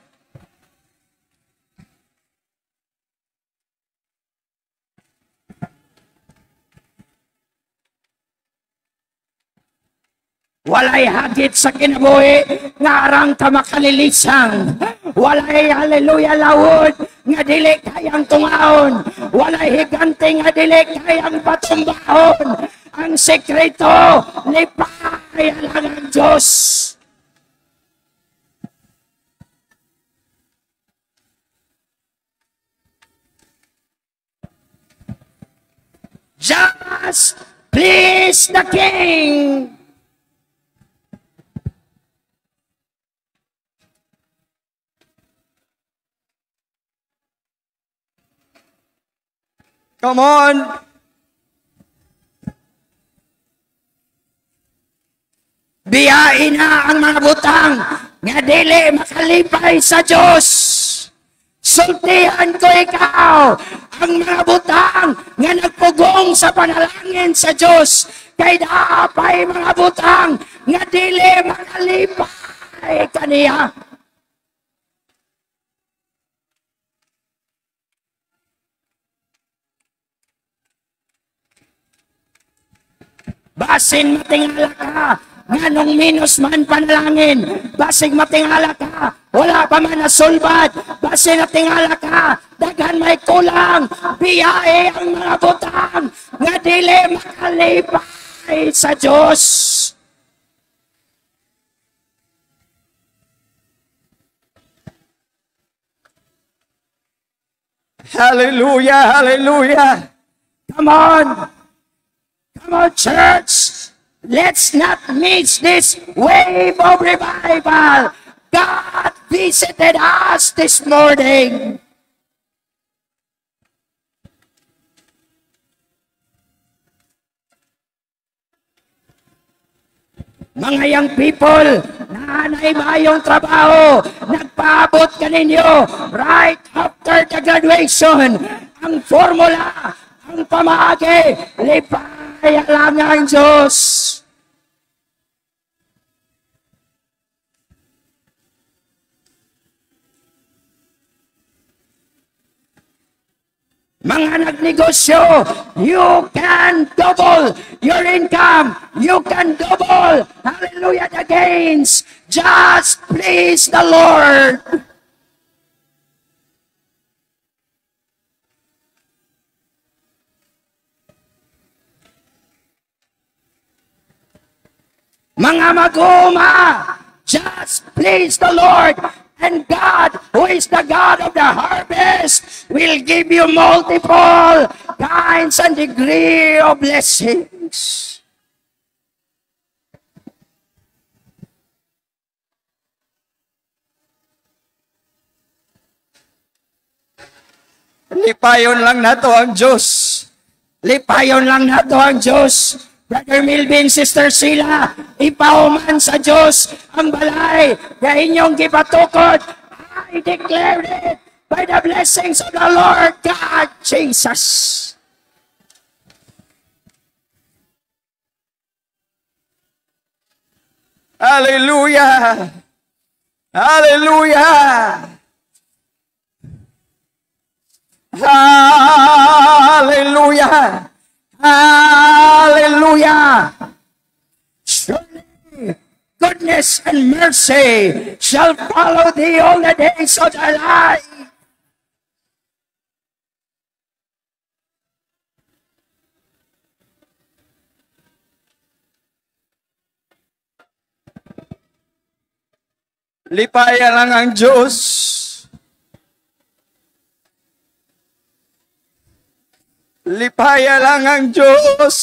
Walay hagit sa kinabuhi nga arang ka makalilisang. Walay hallelujah lawod nga dili kayang tungaon. Walay higante nga dili kayang patumbahon. Ang sekreto, lipayan lang ang Diyos. Just please the King. Come on. Biyain na ang mga butang nga dili makalipay sa Diyos. Sultihan ko ikaw ang mga butang nga nagpugong sa panalangin sa Diyos. Kay daapay mga butang nga dili makalipay kaniya. Basin matingala ka, nganong minus man panalangin. Basig matingala ka, wala pa man nasulbad. Basin matingala ka, daghan may kulang. Biyahe ang mga butang, nga dili makalipay sa Diyos. Hallelujah, hallelujah. Come on. Come on, church. Let's not miss this wave of revival. God visited us this morning. Mga young people, nanay mayong trabaho, nagpaabot ka ninyo right after the graduation. Ang formula, ang pamaagi, lipay lang ang Diyos. Mga nagnegosyo, you can double your income. You can double, hallelujah, the gains. Just please the Lord. Mga maguma, just please the Lord. And God, who is the God of the harvest, will give you multiple kinds and degree of blessings. Lipayon lang nato ang Diyos. Lipayon lang nato ang Diyos. Brother Milvin, Sister Sheila, ipahuman sa Diyos ang balay na inyong gipatukod. I declare it by the blessings of the Lord God Jesus. Hallelujah! Hallelujah! Hallelujah! Hallelujah! Surely goodness and mercy shall follow thee all the days of thy life. Lipaya lang ang Diyos. Lipaya lang ang Diyos.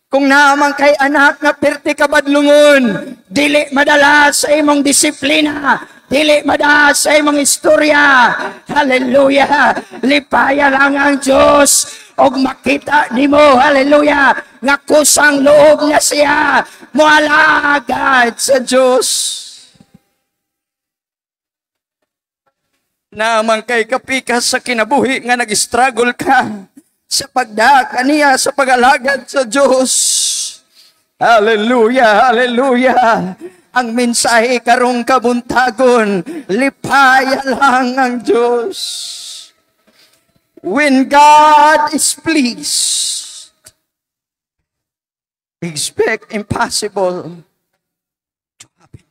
Kung naman kay anak nga perti kabadlungon, dili madala sa imong disiplina, dili madala sa imong istorya. Hallelujah! Lipaya lang ang Diyos. Og makita nimo, hallelujah, nga kusang loob niya siya, mualagad sa Diyos. Naman kay kapikas sa kinabuhi nga nag-struggle ka sa pagdaka niya sa pag-alagad sa Diyos. Hallelujah, hallelujah. Ang mensahe karong kabuntagon, lipaya lang ang Diyos. When God is pleased, expect impossible to happen.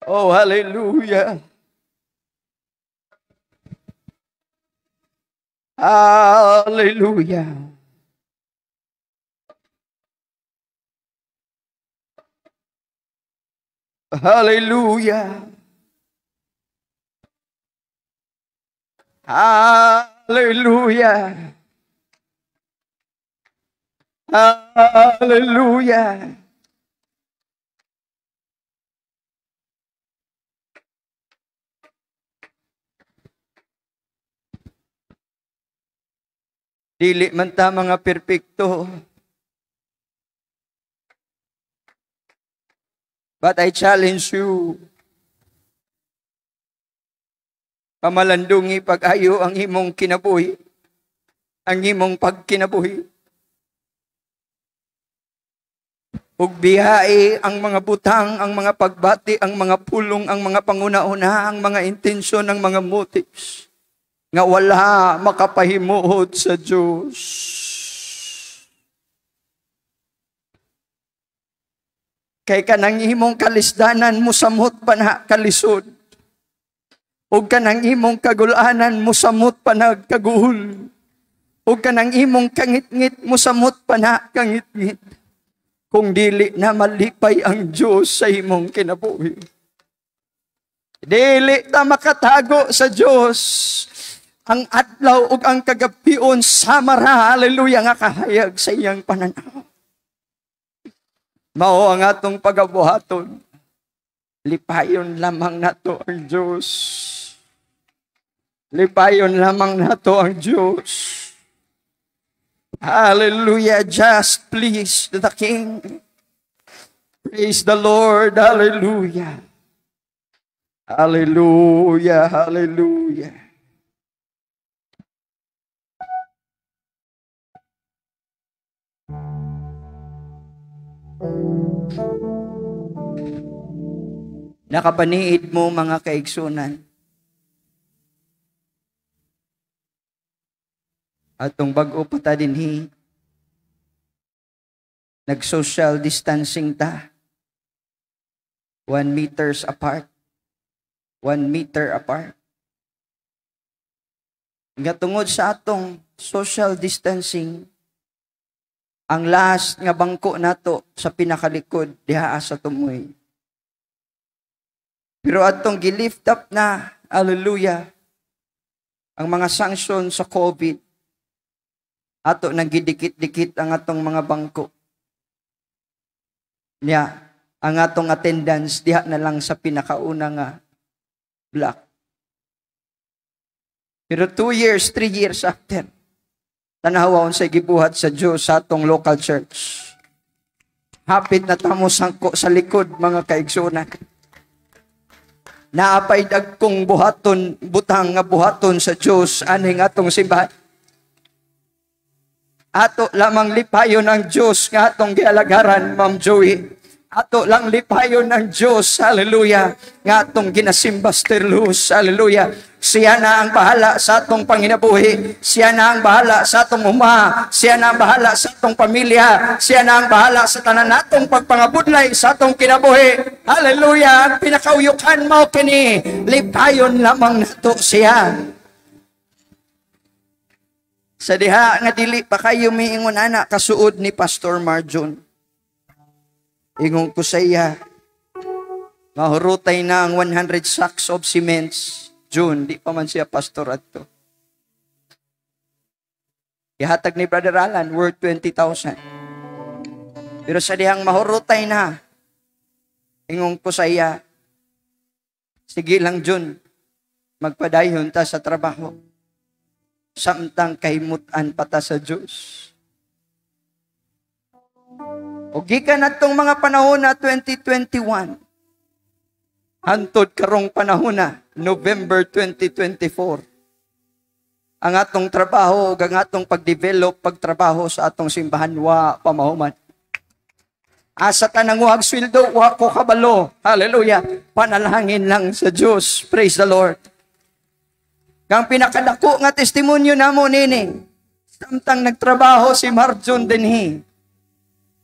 Oh, hallelujah. Hallelujah. Hallelujah. Hallelujah. Hallelujah. Dili man ta mga perpekto. But I challenge you. Pamalandungi pag-ayo ang imong kinabuhi. Ang imong pagkinabuhi. Ug biyahe ang mga butang, ang mga pagbati, ang mga pulong, ang mga panguna-una, ang mga intensyon, ang mga motives. Nga wala makapahimuot sa Diyos. Kay kanang imong kalisdanan mo samot pa na kalisod. O kanang imong kagulanan mo samot pa na kaguhul. O kanang imong kangit-ngit mo samot pa na kangit-ngit. Kung dili na malipay ang Diyos sa imong kinabuhi. Dili ta makatago sa Diyos. Ang adlaw ug ang kagabion samara, hallelujah, nga kahayag sa iyang pananaw. Mao ang atong pagabuhaton. Lipayon lamang nato ang Diyos. Lipayon lamang nato ang Diyos. Hallelujah, just please the King. Praise the Lord, hallelujah. Hallelujah, hallelujah. Nakapaniid mo mga kaigsunan. Atong bag-o pa ta dinhi. Nag-social distancing ta. 1 meters apart. 1 meter apart. Nga tungod sa atong social distancing, ang last nga bangko nato sa pinakalikod diha sa tumoy. Pero atong gilift up na, hallelujah, ang mga sanction sa COVID, ato nang gidikit-dikit ang atong mga bangko. Niya, ang atong attendance diha na lang sa pinakauna nga block. Pero 2 years, 3 years after, tanahawon sa gibuhat sa Diyos sa atong local church. Hapit na tamo sangko sa likod mga kaigsunan. Naapay dagkong buhaton, butang nga buhaton sa Diyos aning atong simbahan. Ato lamang lipayon ang Diyos nga atong gialagaran, Ma'am Joey. Ato lang lipayon ng Diyos, hallelujah, nga atong ginasimba Luz, hallelujah. Siya na ang bahala sa atong panginabuhi, siya na ang bahala sa atong uma, siya na ang bahala sa atong pamilya, siya na ang bahala sa tanan natong pagpangabudlay sa atong kinabuhi, hallelujah. Ang pinakauyukan mo kini, lipayon lamang nato siya. Sa diha nga dili pa kayo miingon ana kasuod ni Pastor Marjon. Ingon ko sa iya, mahurutay na ang 100 sacks of cements. June, di pa man siya pastor ato. Ihatag ni Brother Alan, worth 20,000. Pero sa dihang mahurutay na, ingon ko sa iya, sige lang June, magpadayon ta sa trabaho. Samtang kahimutan pata sa Diyos. O gikan natong mga panahon na 2021, hantod karong panahon na, November 2024, ang atong trabaho, ang atong pagdevelop, pagtrabaho sa atong simbahan, wa pamahuman. Asa ta nanguhag sweldo, wa ko kabalo. Hallelujah. Panalangin lang sa Diyos. Praise the Lord. Kang pinakadako nga testimonyo namo nini, samtang nagtrabaho si Marjon dinhi.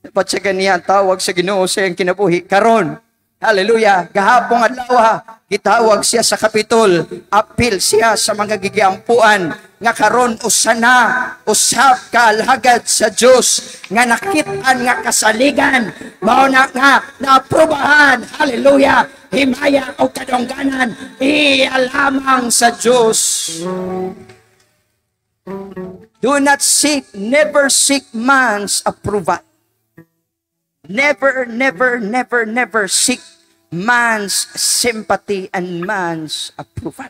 Dapat siya ganiya tawag sa Ginoo sa iyang kinabuhi. Karon, hallelujah, gahapong adlaw, gitawag siya sa Kapitol, apil siya sa mga gigiampuan, nga karon usana, usab ka alhagad sa Diyos, nga nakitaan nga kasaligan, mao na nga naaprubahan, hallelujah, himaya o kadungganan, iya lamang sa Diyos. Do not seek, never seek man's approval. Never, never, never, never seek man's sympathy and man's approval.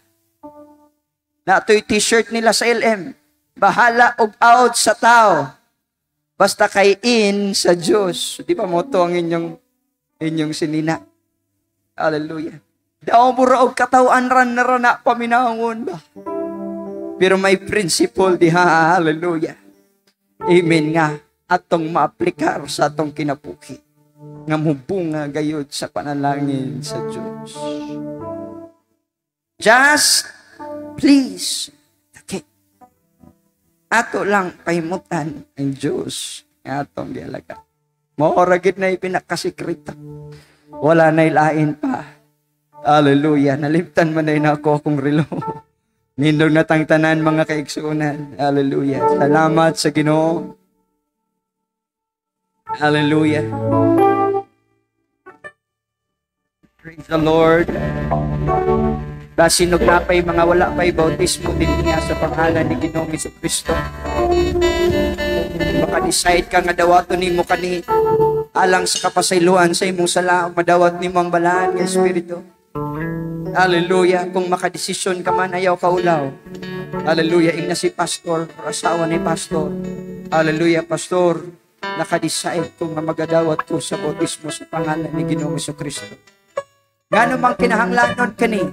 Na ito'y t-shirt nila sa LM. Bahala og out sa tao. Basta kay in sa Diyos. Di ba mo ito ang inyong sinina? Hallelujah. Daw mo og katawan ran na rana paminangon ba? Pero may principle diha. Hallelujah. Amen nga. Atong maaplikar sa atong kinabuhi nga mubunga gayud sa panalangin sa Diyos. Just please, okay. Ato lang pahimutan ang Diyos nga atong gialaga. Maora gid na ipinakasikrita. Wala na ilain pa. Hallelujah. Naliptan man na ako akong relo. Nindog na tang tanan mga kaigsuonan. Hallelujah. Salamat sa Ginoo. Hallelujah. Praise the Lord. Basinog na pa'y mga wala pa'y bautismo din niya sa pangalan ni Ginoong Jesucristo. Baka decide ka nga dawato ni mo kani alang sa kapasayloan sa imong sala, madawat ni mo ang balaan ng Espiritu. Hallelujah. Kung makadesisyon ka man, ayaw kaulaw. Hallelujah. Ing na si pastor, asawa ni pastor. Hallelujah, pastor. Nakadecide kung magadawat ko sa bautismo sa pangalan ni Ginoong Jesucristo. Ngano mang kinahanglanon kani,